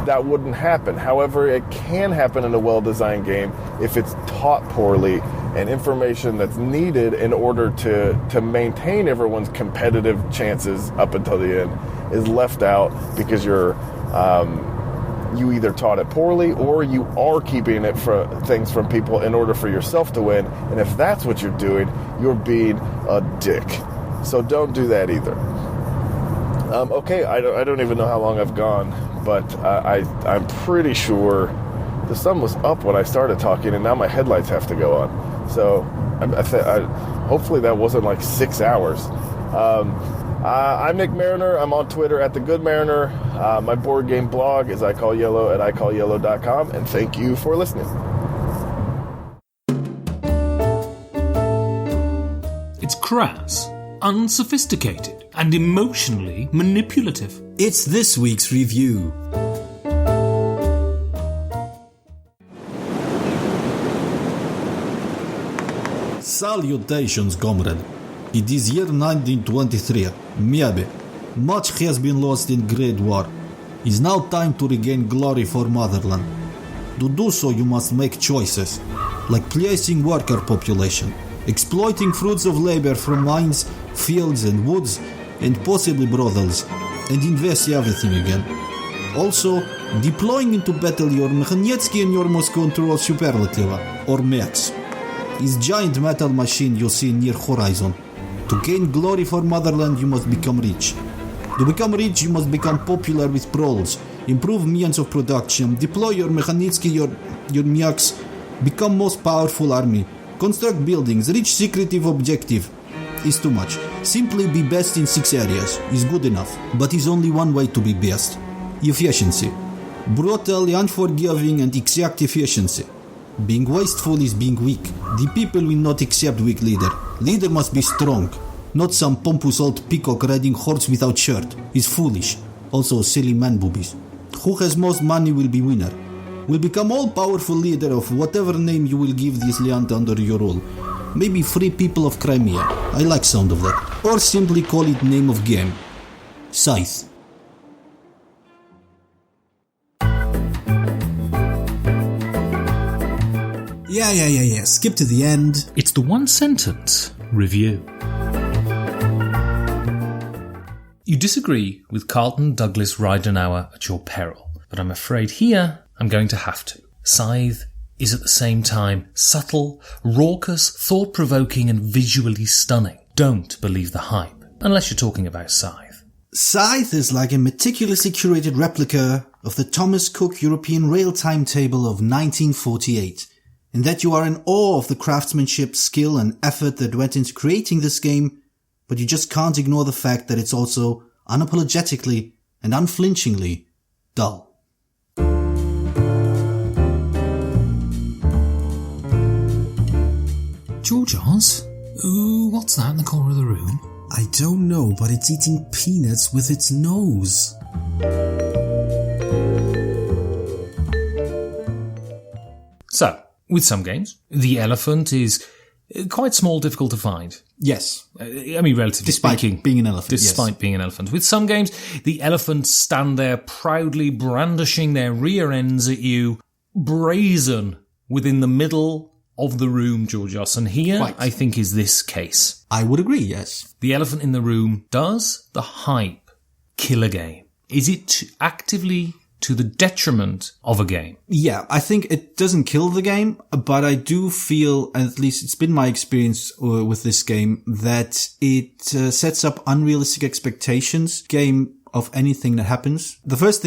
that wouldn't happen. However, it can happen in a well-designed game if it's taught poorly and information that's needed in order to maintain everyone's competitive chances up until the end is left out because you either taught it poorly or you are keeping it for things from people in order for yourself to win. And if that's what you're doing, you're being a dick. So don't do that either. Okay, I don't even know how long I've gone, but I'm pretty sure the sun was up when I started talking, and now my headlights have to go on. So hopefully that wasn't like 6 hours. I'm Nick Mariner. I'm on Twitter at The Good Mariner. My board game blog is iCallYellow at iCallYellow.com, and thank you for listening. It's crass, unsophisticated, and emotionally manipulative. It's this week's review. Salutations, comrade. It is year 1923. Maybe. Much has been lost in Great War. It is now time to regain glory for motherland. To do so, you must make choices, like placing worker population, exploiting fruits of labor from mines, fields and woods, and possibly brothels, and invest everything again. Also, deploying into battle your Mekhanetsky and your Moscontrol Superlativa, or mechs. Is giant metal machine you see near horizon. To gain glory for motherland, you must become rich. To become rich, you must become popular with proles, improve means of production, deploy your Mekhanitsky, your mechs, become most powerful army, construct buildings, reach secretive objective. Is too much. Simply be best in 6 areas is good enough, but is only one way to be best. Efficiency. Brutal, unforgiving and exact efficiency. Being wasteful is being weak. The people will not accept weak leader. Leader must be strong. Not some pompous old peacock riding horse without shirt. Is foolish. Also silly man boobies. Who has most money will be winner. Will become all powerful leader of whatever name you will give this land under your rule. Maybe Free People of Crimea. I like sound of that. Or simply call it name of game. Scythe. Yeah. Skip to the end. It's the one sentence review. You disagree with Carlton Douglas Ridenhour at your peril, but I'm afraid here I'm going to have to. Scythe is at the same time subtle, raucous, thought-provoking and visually stunning. Don't believe the hype, unless you're talking about Scythe. Scythe is like a meticulously curated replica of the Thomas Cook European Rail Timetable of 1948, in that you are in awe of the craftsmanship, skill and effort that went into creating this game, but you just can't ignore the fact that it's also unapologetically and unflinchingly dull. Georgios? Ooh, what's that in the corner of the room? I don't know, but it's eating peanuts with its nose. So, with some games, the elephant is quite small, difficult to find. Yes. I mean, relatively Despite speaking. being an elephant, Despite being an elephant. With some games, the elephants stand there proudly brandishing their rear ends at you, brazen within the middle of the room, Georgios. And here, Quite. I think, is this case. I would agree, yes. The elephant in the room. Does the hype kill a game? Is it actively to the detriment of a game? Yeah, I think it doesn't kill the game, but I do feel, and at least it's been my experience with this game, that it sets up unrealistic expectations. Game of anything that happens. The first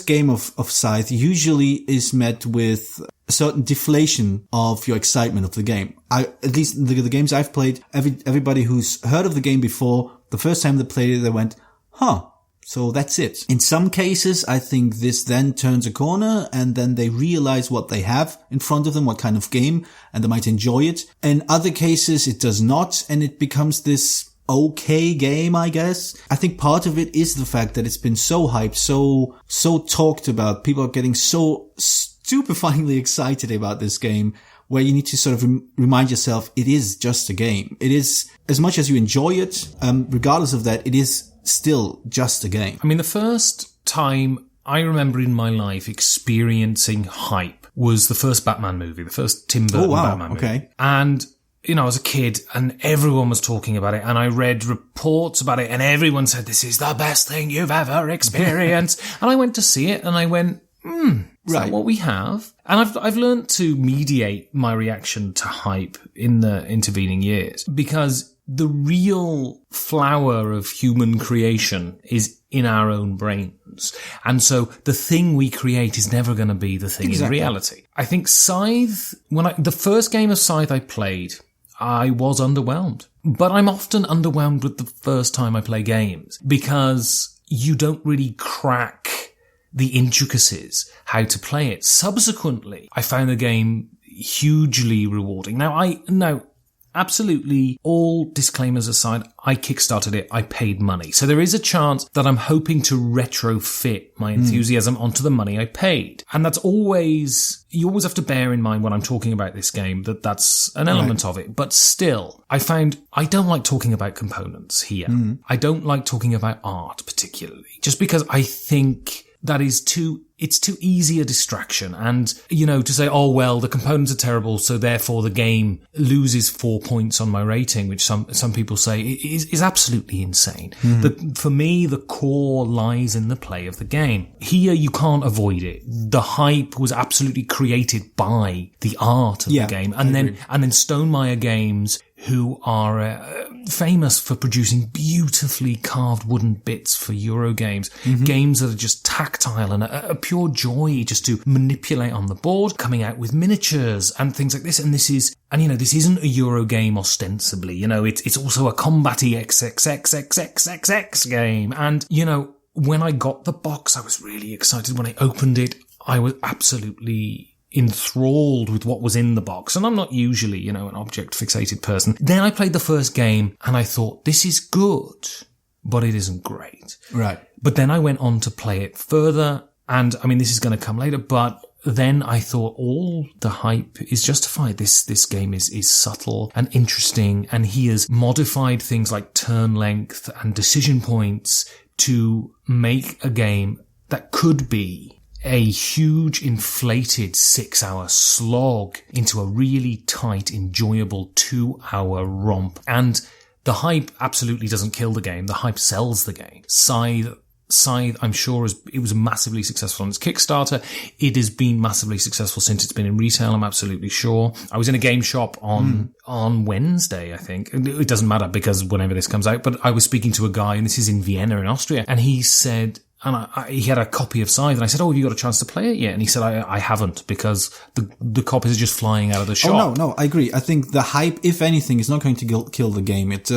game of Scythe usually is met with a certain deflation of your excitement of the game. At least the games I've played, everybody who's heard of the game before, the first time they played it, they went, huh. So that's it. In some cases, I think this then turns a corner and then they realize what they have in front of them, what kind of game, and they might enjoy it. In other cases, it does not, and it becomes this okay game, I guess. I think part of it is the fact that it's been so hyped, so talked about. People are getting so stupefyingly excited about this game, where you need to sort of remind yourself it is just a game. It is, as much as you enjoy it, regardless of that, it is still just a game. I mean, the first time I remember in my life experiencing hype was the first Batman movie, the first Tim Burton Batman movie. Okay. And, I was a kid and everyone was talking about it and I read reports about it and everyone said, this is the best thing you've ever experienced. And I went to see it and I went, is that what we have? And I've learned to mediate my reaction to hype in the intervening years because the real flower of human creation is in our own brains. And so the thing we create is never going to be the thing in reality. I think Scythe, the first game of Scythe I played, I was underwhelmed. But I'm often underwhelmed with the first time I play games because you don't really crack the intricacies, how to play it. Subsequently, I found the game hugely rewarding. Now, absolutely, all disclaimers aside, I kickstarted it, I paid money. So there is a chance that I'm hoping to retrofit my enthusiasm onto the money I paid. And that's you always have to bear in mind when I'm talking about this game that that's an element of it. But still, I found I don't like talking about components here. I don't like talking about art particularly, just because I think that is it's too easy a distraction. And, to say, oh, well, the components are terrible, so therefore the game loses 4 points on my rating, which some people say is absolutely insane. For me, the core lies in the play of the game. Here, you can't avoid it. The hype was absolutely created by the art of the game. And then Stonemaier Games, who are famous for producing beautifully carved wooden bits for Eurogames, games that are just tactile and a pure joy just to manipulate on the board, coming out with miniatures and things like this. And this isn't a Euro game ostensibly, it's also a combat-y XXXXXXX game. And, when I got the box, I was really excited. When I opened it, I was absolutely enthralled with what was in the box. And I'm not usually, an object-fixated person. Then I played the first game and I thought, this is good, but it isn't great. Right. But then I went on to play it further. And, this is going to come later, but then I thought all the hype is justified. This game is subtle and interesting, and he has modified things like turn length and decision points to make a game that could be a huge inflated 6-hour slog into a really tight, enjoyable 2-hour romp. And the hype absolutely doesn't kill the game. The hype sells the game. Scythe, I'm sure, it was massively successful on its Kickstarter. It has been massively successful since it's been in retail, I'm absolutely sure. I was in a game shop on Wednesday, I think. It doesn't matter because whenever this comes out, but I was speaking to a guy, and this is in Vienna in Austria, and he said, he had a copy of Scythe, and I said, oh, have you got a chance to play it yet? And he said, I haven't, because the copies are just flying out of the shop. Oh, no, I agree. I think the hype, if anything, is not going to kill the game. It,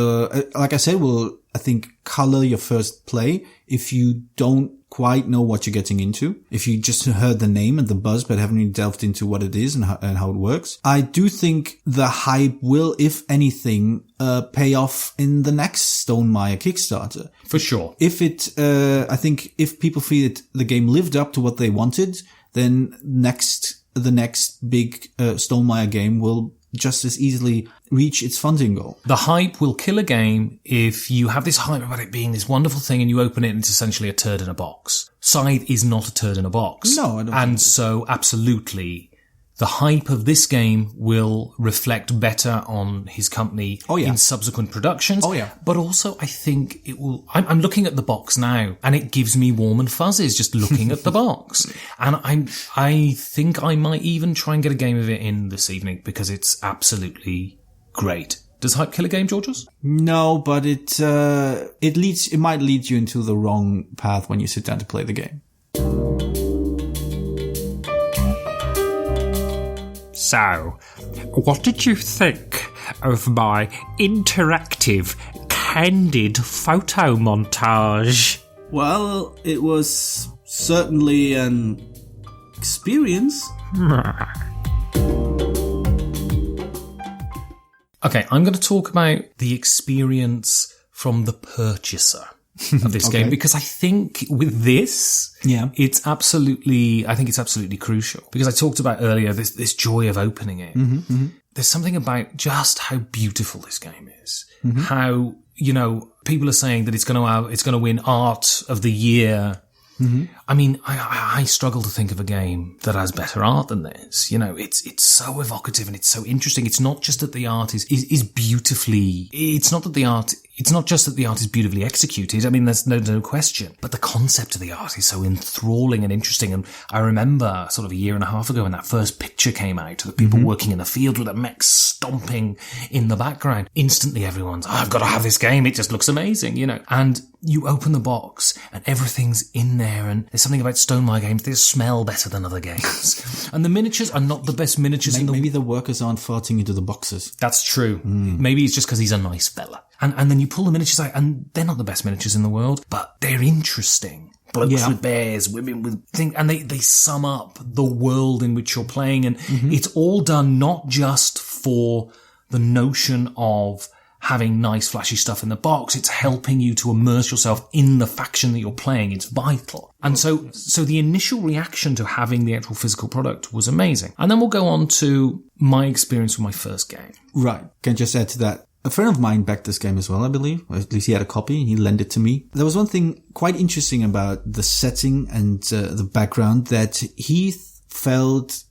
like I said, will, I think, color your first play if you don't quite know what you're getting into. If you just heard the name and the buzz, but haven't really delved into what it is and how it works. I do think the hype will, if anything, pay off in the next Stonemaier Kickstarter. For sure. If I think if people feel that the game lived up to what they wanted, then the next big Stonemaier game will just as easily reach its funding goal. The hype will kill a game if you have this hype about it being this wonderful thing and you open it and it's essentially a turd in a box. Scythe is not a turd in a box. No, I don't. And so, absolutely, the hype of this game will reflect better on his company in subsequent productions. Oh, yeah. But also, I think it will... I'm looking at the box now, and it gives me warm and fuzzies just looking at the box. And I think I might even try and get a game of it in this evening, because it's absolutely great. Does hype kill a game, Georgios? No, but it might lead you into the wrong path when you sit down to play the game. So, what did you think of my interactive, candid photo montage? Well, it was certainly an experience. Okay, I'm going to talk about the experience from the purchaser of this game, because I think with this, it's absolutely crucial. Because I talked about earlier this joy of opening it. There's something about just how beautiful this game is. How, people are saying that it's going to win Art of the Year I mean, I struggle to think of a game that has better art than this. You know, it's so evocative and it's so interesting. It's not just that the art is beautifully, it's not just that the art is beautifully executed. I mean, there's no question. But the concept of the art is so enthralling and interesting. And I remember sort of a year and a half ago when that first picture came out of the people working in the field with the mechs stomping in the background. Instantly everyone's, I've got to have this game. It just looks amazing, you know. And you open the box and everything's in there, and there's something about Stonemaier games, they smell better than other games. And the miniatures are not the best miniatures in the world. Maybe the workers aren't farting into the boxes. That's true. Maybe it's just because he's a nice fella. And then you pull the miniatures out, and they're not the best miniatures in the world, but they're interesting. Blokes with bears, women with things, and they sum up the world in which you're playing, and it's all done not just for the notion of having nice flashy stuff in the box. It's helping you to immerse yourself in the faction that you're playing. It's vital. And so the initial reaction to having the actual physical product was amazing. And then we'll go on to my experience with my first game. Right. Can I just add to that? A friend of mine backed this game as well, I believe. Or at least he had a copy and he lent it to me. There was one thing quite interesting about the setting and the background that he felt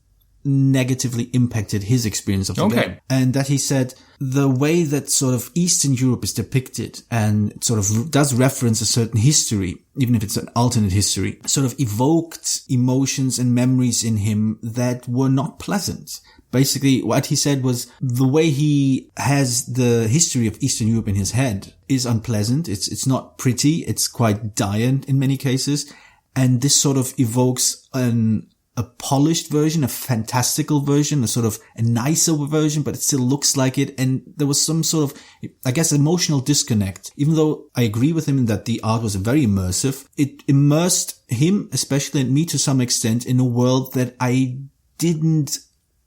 negatively impacted his experience of the game. And that he said the way that sort of Eastern Europe is depicted and sort of does reference a certain history, even if it's an alternate history, sort of evoked emotions and memories in him that were not pleasant. Basically, what he said was the way he has the history of Eastern Europe in his head is unpleasant. It's not pretty. It's quite dire in many cases. And this sort of evokes a polished version, a fantastical version, a sort of a nicer version, but it still looks like it. And there was some sort of, I guess, emotional disconnect. Even though I agree with him in that the art was very immersive, it immersed him, especially, and me to some extent, in a world that I didn't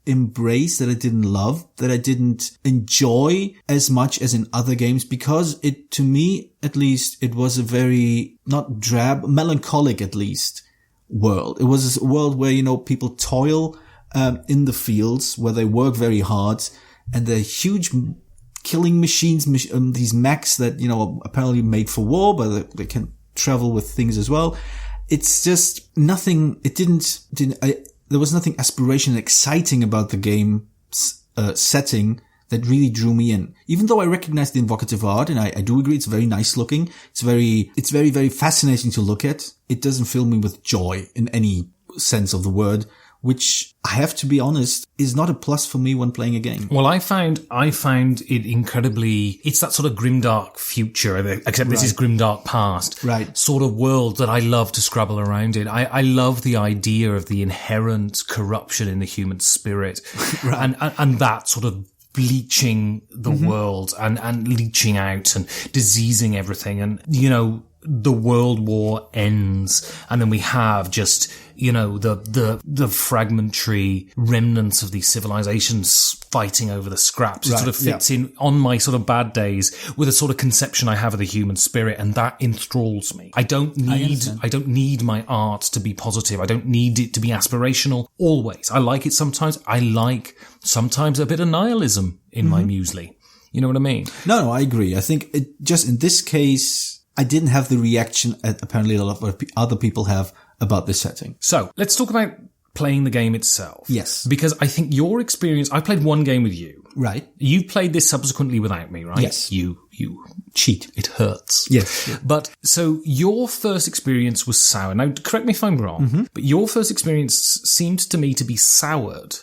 embrace, that I didn't love, that I didn't enjoy as much as in other games, because it, to me, at least, it was a very, not drab, melancholic at least, world. It was a world where, you know, people toil in the fields, where they work very hard, and they're huge killing machines, these mechs that, you know, apparently made for war, but they can travel with things as well. It's just nothing, there was nothing aspirational, exciting about the game setting that really drew me in. Even though I recognize the invocative art, and I do agree it's very nice looking, it's very, very fascinating to look at. It doesn't fill me with joy in any sense of the word, which I have to be honest is not a plus for me when playing a game. Well, I found it incredibly, it's that sort of grimdark future, except this is grimdark past. Right. Sort of world that I love to scrabble around in. I love the idea of the inherent corruption in the human spirit. Right. And that sort of bleaching the world and leaching out and diseasing everything. And, you know, the world war ends, and then we have just, you know, the fragmentary remnants of these civilizations fighting over the scraps. It sort of fits in on my sort of bad days with a sort of conception I have of the human spirit, and that enthralls me. I don't need my art to be positive. I don't need it to be aspirational always. I like it sometimes. I like sometimes a bit of nihilism in my muesli. You know what I mean? No, I agree. I think just in this case, I didn't have the reaction apparently a lot of other people have about this setting. So let's talk about playing the game itself. Yes. Because I think your experience, I played one game with you. Right. You played this subsequently without me, right? Yes. You cheat. It hurts. Yes. But so your first experience was sour. Now, correct me if I'm wrong, but your first experience seemed to me to be soured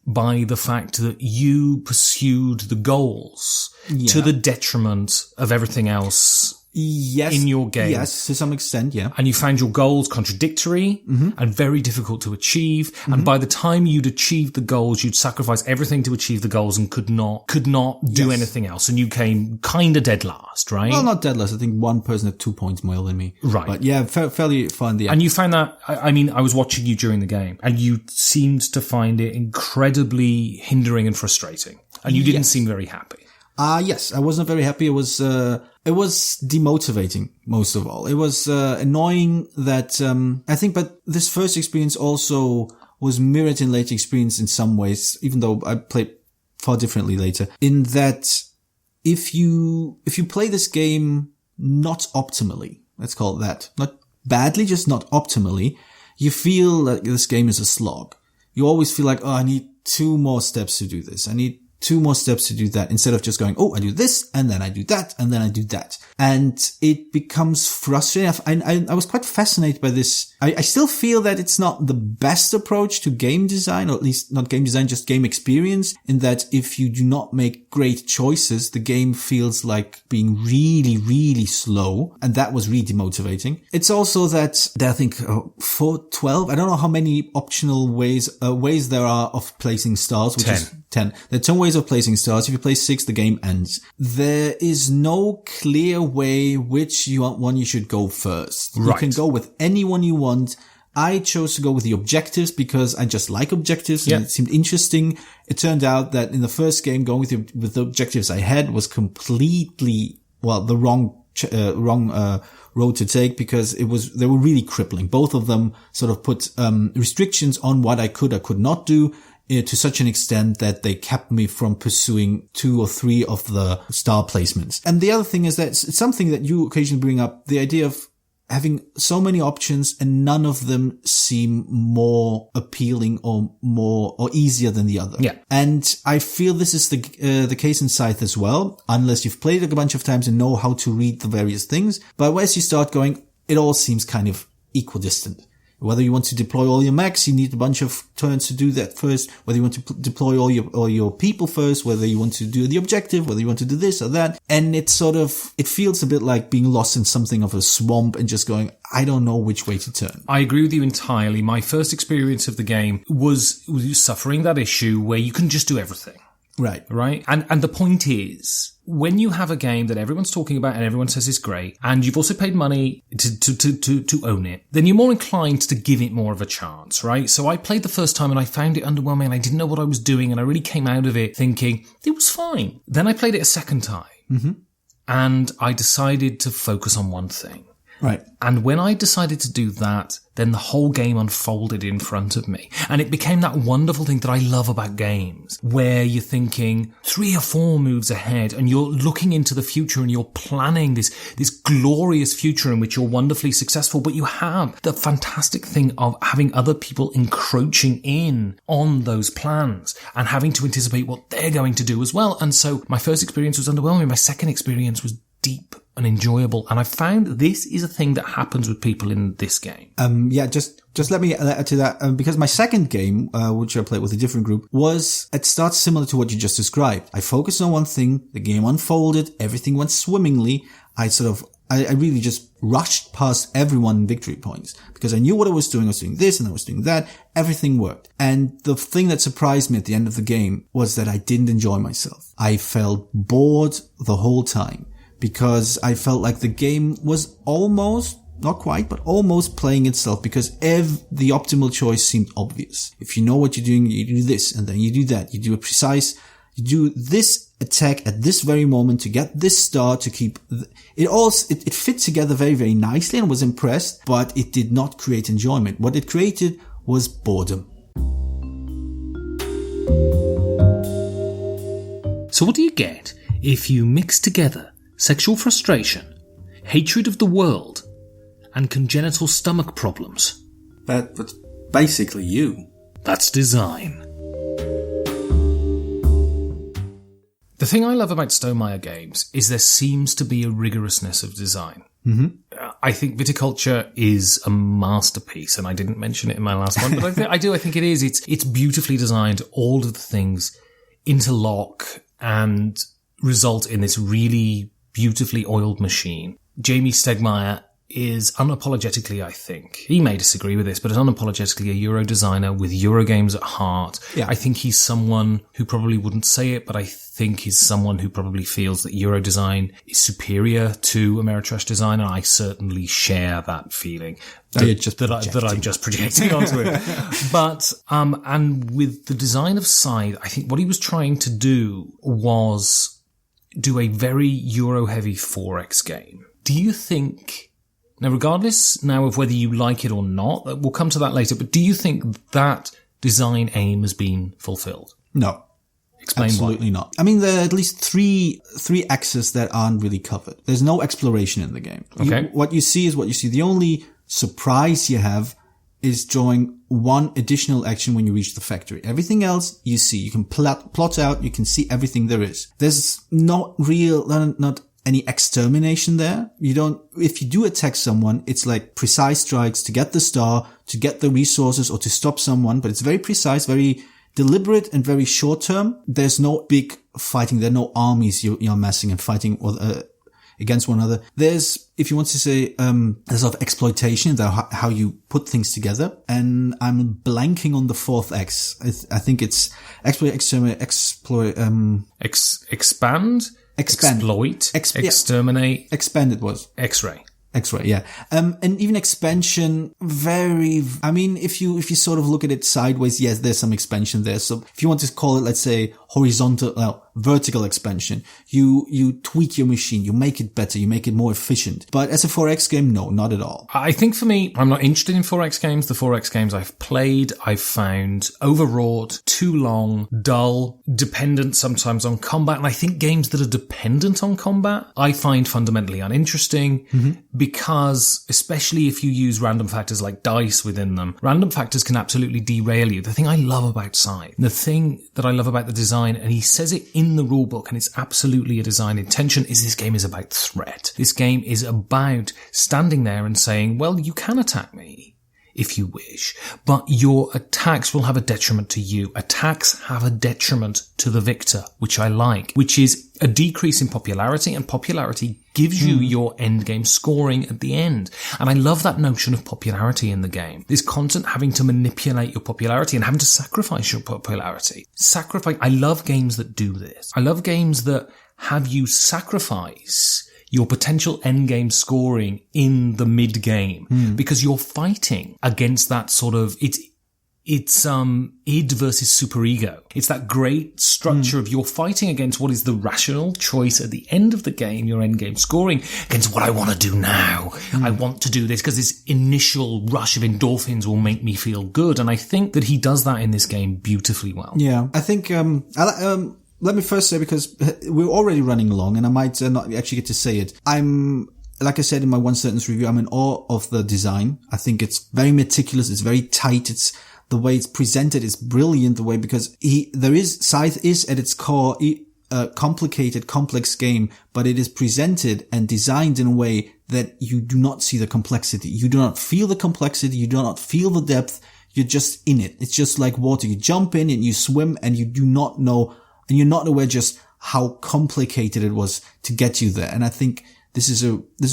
by the fact that you pursued the goals to the detriment of everything else. Yes. In your game. Yes, to some extent, yeah. And you found your goals contradictory and very difficult to achieve. And by the time you'd achieved the goals, you'd sacrifice everything to achieve the goals and could not do anything else. And you came kind of dead last, right? Well, not dead last. I think one person had 2 points more than me. Right. But yeah, fairly far in the end. And you found that, I mean, I was watching you during the game and you seemed to find it incredibly hindering and frustrating. And you didn't seem very happy. Yes, I wasn't very happy. It was demotivating, most of all. It was annoying that, I think, but this first experience also was mirrored in later experience in some ways, even though I played far differently later, in that if you play this game not optimally, let's call it that, not badly, just not optimally, you feel like this game is a slog. You always feel like, oh, I need 2 more steps to do this. I need 2 more steps to do that, instead of just going, oh, I do this, and then I do that, and then I do that. And it becomes frustrating. I was quite fascinated by this. I still feel that it's not the best approach to game design, or at least not game design, just game experience, in that if you do not make great choices, the game feels like being really, really slow. And that was really demotivating. It's also that I think 12, I don't know how many optional ways there are of placing stars, which 10. is 10. There are 10 ways of placing stars. If you place 6, the game ends. There is no clear way which one you should go first. Right. You can go with any one you want. I chose to go with the objectives because I just like objectives and it seemed interesting. It turned out that in the first game, going with the objectives I had was completely, the wrong road to take, because they were really crippling. Both of them sort of put restrictions on what I could or could not do, to such an extent that they kept me from pursuing 2 or 3 of the star placements. And the other thing is that it's something that you occasionally bring up, the idea of having so many options and none of them seem more appealing or easier than the other. Yeah. And I feel this is the case in Scythe as well, unless you've played it a bunch of times and know how to read the various things. But as you start going, it all seems kind of equidistant. Whether you want to deploy all your mechs, you need a bunch of turns to do that first. Whether you want to deploy all your people first, whether you want to do the objective, whether you want to do this or that. And it feels a bit like being lost in something of a swamp and just going, I don't know which way to turn. I agree with you entirely. My first experience of the game was suffering that issue where you can just do everything. Right. Right? And the point is, when you have a game that everyone's talking about and everyone says is great, and you've also paid money to own it, then you're more inclined to give it more of a chance, right? So I played the first time and I found it underwhelming and I didn't know what I was doing, and I really came out of it thinking it was fine. Then I played it a second time and I decided to focus on one thing. Right. And when I decided to do that, then the whole game unfolded in front of me. And it became that wonderful thing that I love about games, where you're thinking 3 or 4 moves ahead and you're looking into the future and you're planning this glorious future in which you're wonderfully successful, but you have the fantastic thing of having other people encroaching in on those plans and having to anticipate what they're going to do as well. And so my first experience was underwhelming. My second experience was deep and enjoyable, and I found this is a thing that happens with people in this game. Just let me add to that, because my second game, which I played with a different group, it starts similar to what you just described. I focused on one thing, the game unfolded, everything went swimmingly. I really just rushed past everyone in victory points because I knew what I was doing. I was doing this and I was doing that. Everything worked. And the thing that surprised me at the end of the game was that I didn't enjoy myself. I felt bored the whole time, because I felt like the game was almost, not quite, but almost playing itself, because the optimal choice seemed obvious. If you know what you're doing, you do this, and then you do that. You do this attack at this very moment to get this star to keep it fit together very, very nicely, and was impressed, but it did not create enjoyment. What it created was boredom. So what do you get if you mix together sexual frustration, hatred of the world, and congenital stomach problems? That's basically you. That's design. The thing I love about Stonemaier games is there seems to be a rigorousness of design. I think Viticulture is a masterpiece, and I didn't mention it in my last one, but I think it is. It's beautifully designed. All of the things interlock and result in this really beautifully oiled machine. Jamey Stegmaier is unapologetically, I think, he may disagree with this, but is unapologetically a Euro designer with Eurogames at heart. Yeah. I think he's someone who probably wouldn't say it, but I think he's someone who probably feels that Euro design is superior to Ameritrash design, and I certainly share that feeling. That I'm just projecting onto it. But, and with the design of Scythe, I think what he was trying to do was do a very Euro-heavy 4X game. Do you think, now regardless now of whether you like it or not, we'll come to that later, but do you think that design aim has been fulfilled? No. Explain Absolutely why. not. I mean, there are at least three axes that aren't really covered. There's no exploration in the game. Okay. What you see is what you see. The only surprise you have is drawing one additional action when you reach the factory. Everything else you see. You can plot out, you can see everything there is. There's not any extermination there. If you do attack someone, it's like precise strikes to get the star, to get the resources, or to stop someone, but it's very precise, very deliberate, and very short term. There's no big fighting. There are no armies you're massing and fighting against one another. There's, if you want to say, a sort of exploitation, how you put things together. And I'm blanking on the fourth X. I think it's expand, exploit, exterminate, expand it was. X-ray, yeah. And even expansion, if you sort of look at it sideways, yes, there's some expansion there. So if you want to call it, let's say, vertical expansion, you tweak your machine, you make it better, you make it more efficient. But as a 4X game, no, not at all. I think for me, I'm not interested in 4X games. The 4X games I've played, I've found overwrought, too long, dull, dependent sometimes on combat. And I think games that are dependent on combat, I find fundamentally uninteresting. Because, especially if you use random factors like dice within them, random factors can absolutely derail you. The thing I love about Scythe, the thing that I love about the design, and he says it in the rulebook, and it's absolutely a design intention, is this game is about threat. This game is about standing there and saying, well, you can attack me if you wish, but your attacks will have a detriment to you. Attacks have a detriment to the victor, which I like, which is a decrease in popularity, and popularity gives you your end game scoring at the end. And I love that notion of popularity in the game. This constant having to manipulate your popularity and having to sacrifice your popularity. I love games that do this. I love games that have you sacrifice your potential endgame scoring in the mid-game, because you're fighting against that sort of, it's id versus superego. It's that great structure of you're fighting against what is the rational choice at the end of the game, your endgame scoring, against what I want to do now. I want to do this because this initial rush of endorphins will make me feel good. And I think that he does that in this game beautifully well. Yeah, I think, let me first say, because we're already running long and I might not actually get to say it. Like I said in my one sentence review, I'm in awe of the design. I think it's very meticulous. It's very tight. The way it's presented is brilliant. The way, because Scythe is at its core a complicated, complex game, but it is presented and designed in a way that you do not see the complexity. You do not feel the complexity. You do not feel the depth. You're just in it. It's just like water. You jump in and you swim and you do not know, and you're not aware just how complicated it was to get you there. And I think this is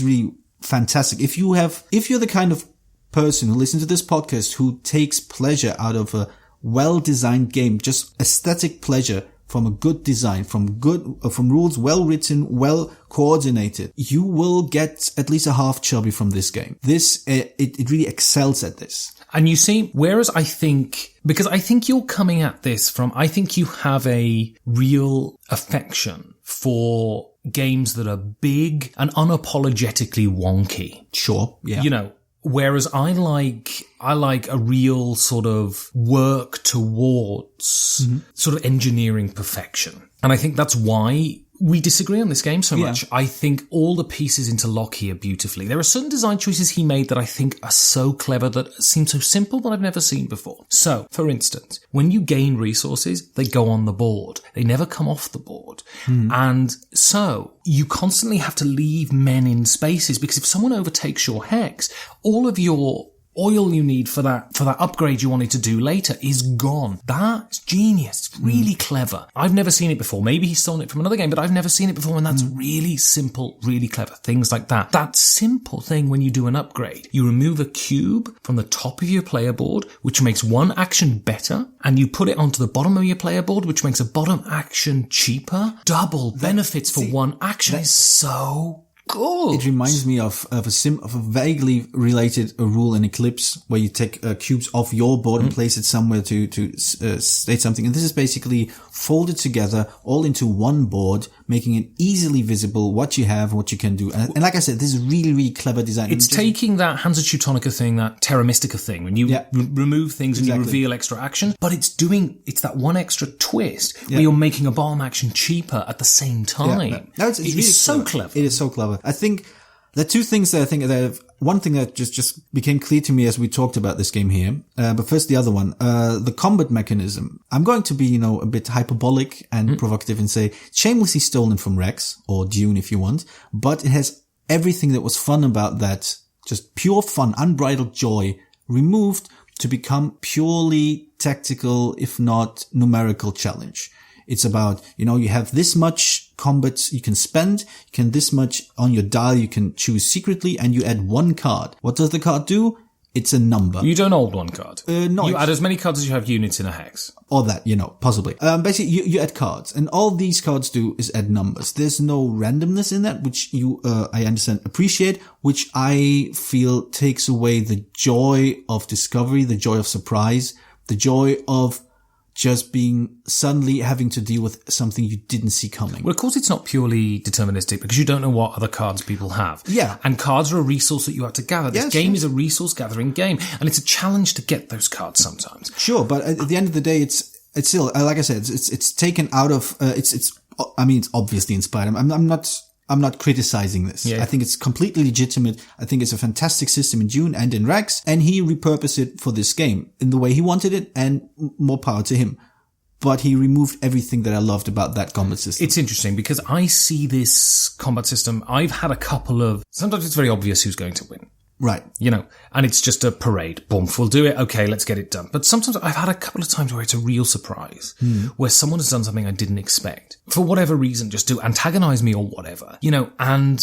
really fantastic. If you're the kind of person who listens to this podcast who takes pleasure out of a well-designed game, just aesthetic pleasure from a good design, from rules well written, well coordinated, you will get at least a half chubby from this game. It really excels at this. And you see, whereas because I think you're coming at this I think you have a real affection for games that are big and unapologetically wonky. Sure. Yeah. Whereas I like a real sort of work towards sort of engineering perfection. And I think that's why we disagree on this game so much. I think all the pieces interlock here beautifully. There are certain design choices he made that I think are so clever, that seem so simple, that I've never seen before. So, for instance, when you gain resources, they go on the board. They never come off the board. And so you constantly have to leave men in spaces, because if someone overtakes your hex, all of your oil you need for that upgrade you wanted to do later is gone. That's genius. It's really clever. I've never seen it before. Maybe he's stolen it from another game, but I've never seen it before, and that's really simple, really clever. Things like that. That simple thing when you do an upgrade. You remove a cube from the top of your player board, which makes one action better, and you put it onto the bottom of your player board, which makes a bottom action cheaper. Double benefits for one action is so good. It reminds me of a vaguely related rule in Eclipse, where you take cubes off your board and place it somewhere to state something. And this is basically folded together all into one board, making it easily visible what you have, what you can do. And like I said, this is really, really clever design. It's taking that Hansa Teutonica thing, that Terra Mystica thing, when you remove things and you reveal extra action, but it's that one extra twist where you're making a bottom action cheaper at the same time. No, it's really so clever. It is so clever. I think there are two things that I think that one thing that just became clear to me as we talked about this game here, but first the other one, the combat mechanism. I'm going to be, a bit hyperbolic and provocative and say shamelessly stolen from Rex, or Dune if you want, but it has everything that was fun about that, just pure fun, unbridled joy, removed to become purely tactical, if not numerical challenge. It's about, you have this much combat you can spend, this much on your dial you can choose secretly, and you add one card. What does the card do? It's a number. You don't hold one card. No. You add as many cards as you have units in a hex. Or that, possibly. Basically, you add cards, and all these cards do is add numbers. There's no randomness in that, which I understand, appreciate, which I feel takes away the joy of discovery, the joy of surprise, the joy of just being suddenly having to deal with something you didn't see coming. Well, of course, it's not purely deterministic because you don't know what other cards people have. Yeah. And cards are a resource that you have to gather. This game is a resource gathering game, and it's a challenge to get those cards sometimes. Sure, but at the end of the day, it's still, like I said, it's taken out of, it's obviously inspired. I'm not criticizing this. Yeah. I think it's completely legitimate. I think it's a fantastic system in Dune and in Rex, and he repurposed it for this game in the way he wanted it, and more power to him. But he removed everything that I loved about that combat system. It's interesting because I see this combat system, I've had a couple of, sometimes it's very obvious who's going to win. Right. And it's just a parade. Boom, we'll do it. Okay, let's get it done. But sometimes I've had a couple of times where it's a real surprise, where someone has done something I didn't expect. For whatever reason, just to antagonize me or whatever, and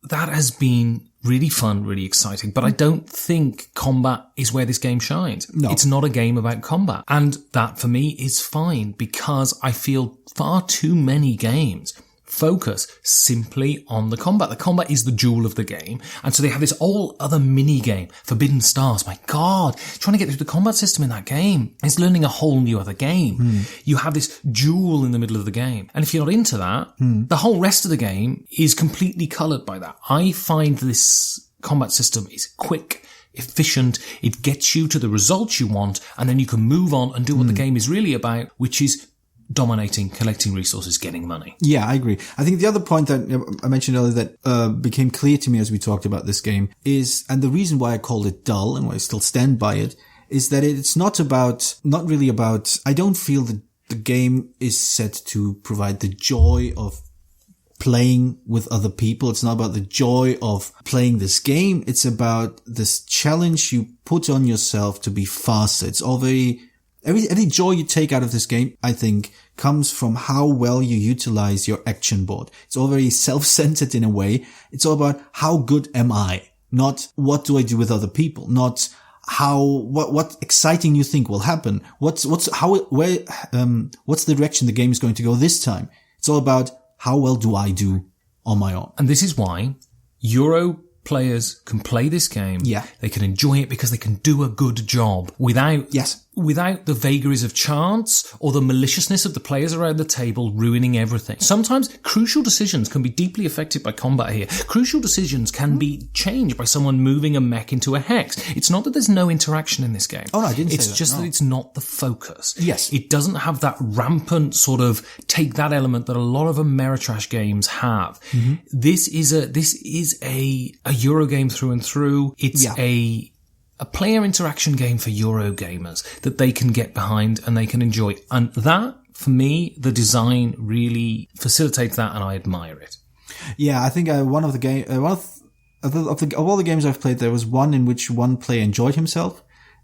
that has been really fun, really exciting. But I don't think combat is where this game shines. No. It's not a game about combat. And that for me is fine because I feel far too many games focus simply on the combat. The combat is the jewel of the game. And so they have this whole other mini game, Forbidden Stars. My God, trying to get through the combat system in that game is learning a whole new other game. You have this jewel in the middle of the game. And if you're not into that, the whole rest of the game is completely colored by that. I find this combat system is quick, efficient. It gets you to the results you want. And then you can move on and do what the game is really about, which is dominating, collecting resources, getting money. Yeah, I agree. I think the other point that I mentioned earlier that became clear to me as we talked about this game is, and the reason why I called it dull and why I still stand by it, is that it's not really about, I don't feel that the game is set to provide the joy of playing with other people. It's not about the joy of playing this game. It's about this challenge you put on yourself to be faster. It's all every joy you take out of this game, I think, comes from how well you utilize your action board. It's all very self-centered in a way. It's all about how good am I? Not what do I do with other people? Not what exciting you think will happen? What's the direction the game is going to go this time? It's all about how well do I do on my own? And this is why Euro players can play this game. Yeah. They can enjoy it because they can do a good job without the vagaries of chance or the maliciousness of the players around the table ruining everything. Sometimes crucial decisions can be deeply affected by combat here. Crucial decisions can be changed by someone moving a mech into a hex. It's not that there's no interaction in this game. Oh, no, I didn't say that. It's just that it's not the focus. Yes. It doesn't have that rampant sort of take that element that a lot of Ameritrash games have. This is a Euro game through and through. It's a player interaction game for Euro gamers that they can get behind and they can enjoy. And that, for me, the design really facilitates that and I admire it. Yeah, I think of all the games I've played, there was one in which one player enjoyed himself.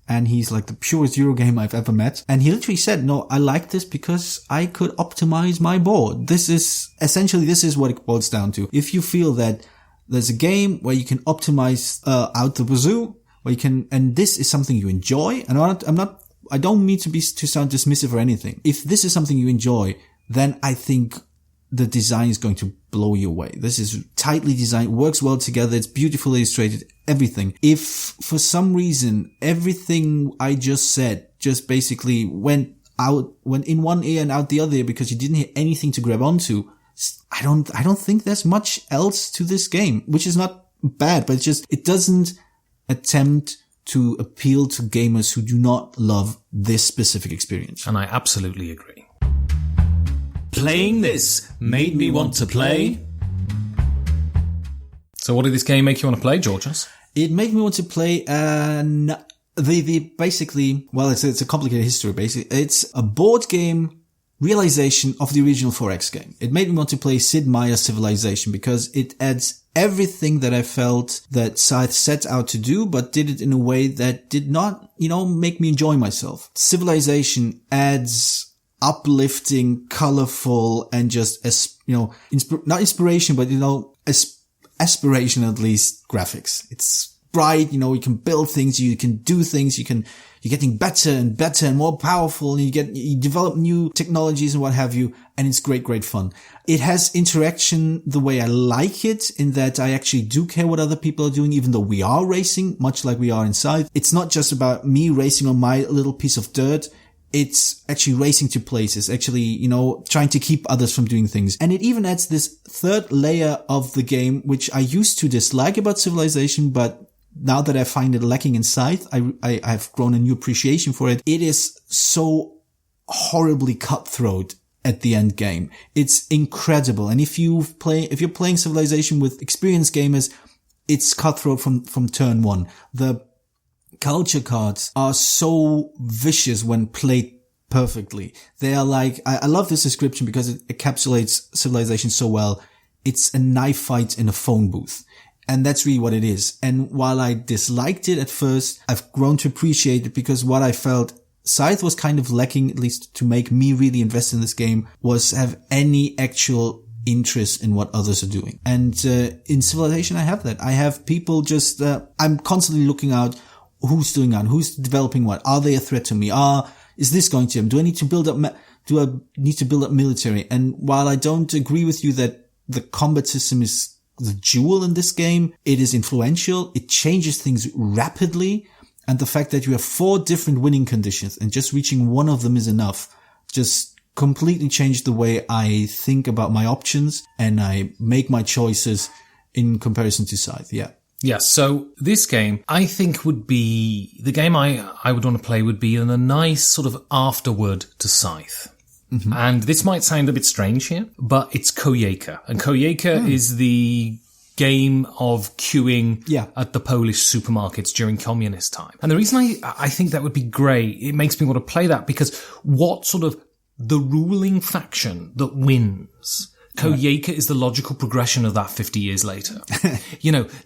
And he's like the purest Euro game I've ever met. And he literally said, no, I like this because I could optimize my board. This is what it boils down to. If you feel that there's a game where you can optimize out the wazoo, where you can, and this is something you enjoy, and I don't mean to sound dismissive or anything. If this is something you enjoy, then I think the design is going to blow you away. This is tightly designed, works well together, it's beautifully illustrated, everything. If for some reason everything I just said just basically went in one ear and out the other ear because you didn't hear anything to grab onto, I don't think there's much else to this game, which is not bad, but it doesn't attempt to appeal to gamers who do not love this specific experience. And I absolutely agree. Playing this made me want to play. So what did this game make you want to play, Georgios? It made me want to play basically, well, it's a complicated history, basically. It's a board game realization of the original 4X game. It made me want to play Sid Meier's Civilization because it adds everything that I felt that Scythe set out to do, but did it in a way that did not, make me enjoy myself. Civilization adds uplifting, colorful, and just, not inspiration, but, aspiration at least graphics. It's bright, you can build things, you can do things, you're getting better and more powerful, and you develop new technologies and what have you, and it's great fun. It has interaction the way I like it, in that I actually do care what other people are doing, even though we are racing, much like we are in Scythe. It's not just about me racing on my little piece of dirt. It's actually racing to places, actually, trying to keep others from doing things. And it even adds this third layer of the game, which I used to dislike about Civilization, but now that I find it lacking in Scythe, I've grown a new appreciation for it. It is so horribly cutthroat at the end game. It's incredible. And if you're playing Civilization with experienced gamers, it's cutthroat from turn one. The culture cards are so vicious when played perfectly. They are like, I love this description because it encapsulates Civilization so well. It's a knife fight in a phone booth. And that's really what it is. And while I disliked it at first, I've grown to appreciate it because what I felt Scythe was kind of lacking, at least to make me really invest in this game, was have any actual interest in what others are doing. And in Civilization, I have that. I have people just, I'm constantly looking out who's doing that, who's developing what. Are they a threat to me? Is this going to them? Do I need to build up military? And while I don't agree with you that the combat system is the jewel in this game, it is influential. It changes things rapidly. And the fact that you have 4 different winning conditions and just reaching one of them is enough just completely changed the way I think about my options and I make my choices in comparison to Scythe. Yeah. Yes, so this game, I think would be, the game I would want to play would be in a nice sort of afterword to Scythe. Mm-hmm. And this might sound a bit strange here, but it's Koyeka. And Koyeka is the game of queuing at the Polish supermarkets during communist time. And the reason I think that would be great, it makes me want to play that because what sort of the ruling faction that wins, Koyeka is the logical progression of that 50 years later.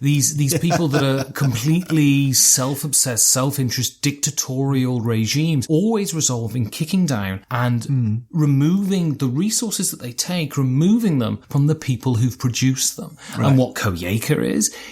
These people that are completely self-obsessed, self-interest, dictatorial regimes always resolve in kicking down and removing the resources that they take, removing them from the people who've produced them. Right. And what Koyeka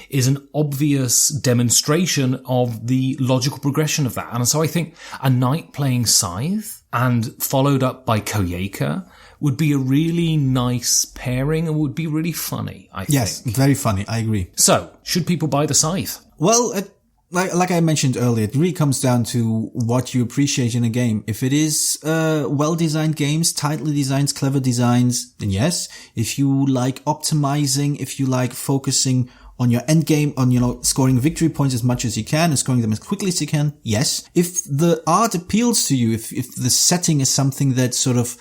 is an obvious demonstration of the logical progression of that. And so I think a night playing Scythe and followed up by Koyeka would be a really nice pairing and would be really funny, I think. Yes, very funny. I agree. So, should people buy the Scythe? Well, like I mentioned earlier, it really comes down to what you appreciate in a game. If it is well-designed games, tightly designed, clever designs, then yes. If you like optimizing, if you like focusing on your end game, on, scoring victory points as much as you can and scoring them as quickly as you can, yes. If the art appeals to you, if the setting is something that sort of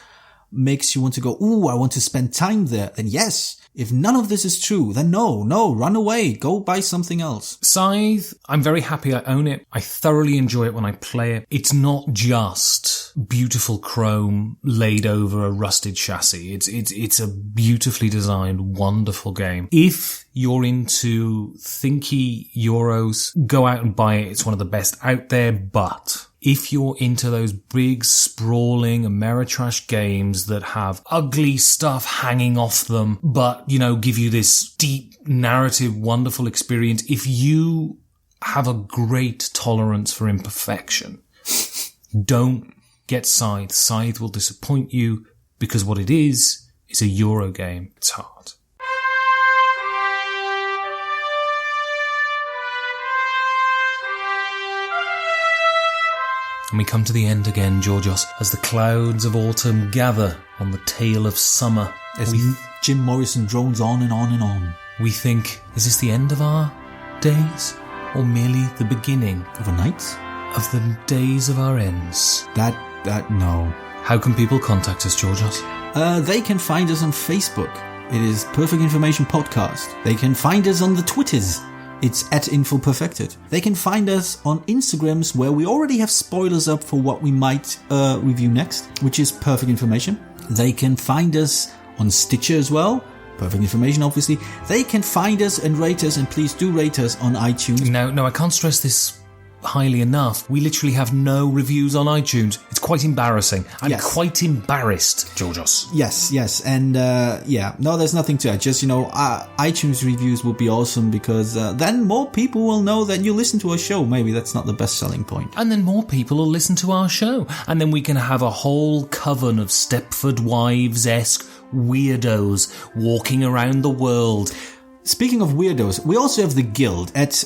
makes you want to go, ooh, I want to spend time there, then yes. If none of this is true, then no, run away, go buy something else. Scythe, I'm very happy I own it. I thoroughly enjoy it when I play it. It's not just beautiful chrome laid over a rusted chassis. It's a beautifully designed, wonderful game. If you're into thinky Euros, go out and buy it. It's one of the best out there, but if you're into those big, sprawling Ameritrash games that have ugly stuff hanging off them, but, give you this deep narrative, wonderful experience, if you have a great tolerance for imperfection, don't get Scythe. Scythe will disappoint you because what it is a Euro game. It's hard. And we come to the end again, Georgios, as the clouds of autumn gather on the tail of summer. As Jim Morrison drones on and on and on. We think, is this the end of our days? Or merely the beginning? Of a night? Of the days of our ends? No. How can people contact us, Georgios? They can find us on Facebook. It is Perfect Information Podcast. They can find us on the Twitters. It's at InfoPerfected. They can find us on Instagrams, where we already have spoilers up for what we might review next, which is Perfect Information. They can find us on Stitcher as well. Perfect Information, obviously. They can find us and rate us, and please do rate us on iTunes. No, I can't stress this highly enough. We literally have no reviews on iTunes. It's quite embarrassing. I'm quite embarrassed, Georgios. Yes. And no, there's nothing to it. Just, iTunes reviews would be awesome, because then more people will know that you listen to our show. Maybe that's not the best selling point. And then more people will listen to our show. And then we can have a whole coven of Stepford Wives-esque weirdos walking around the world. Speaking of weirdos, we also have the Guild at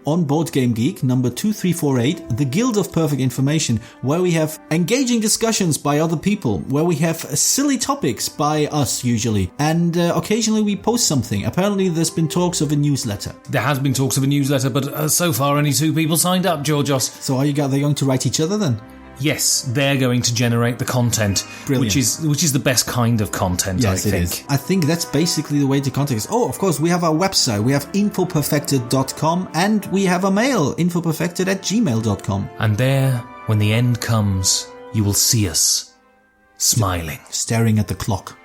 on Board Game Geek, number 2348, the Guild of Perfect Information, where we have engaging discussions by other people, where we have silly topics by us usually, and occasionally we post something. Apparently there's been talks of a newsletter. There has been talks of a newsletter, but so far only 2 people signed up, Georgios. So are they going to write each other then? Yes, they're going to generate the content, which is the best kind of content, yes, I think. It is. I think that's basically the way to contact us. Oh, of course, we have our website. We have infoperfected.com, and we have a mail, infoperfected@gmail.com. And there, when the end comes, you will see us smiling. Staring at the clock.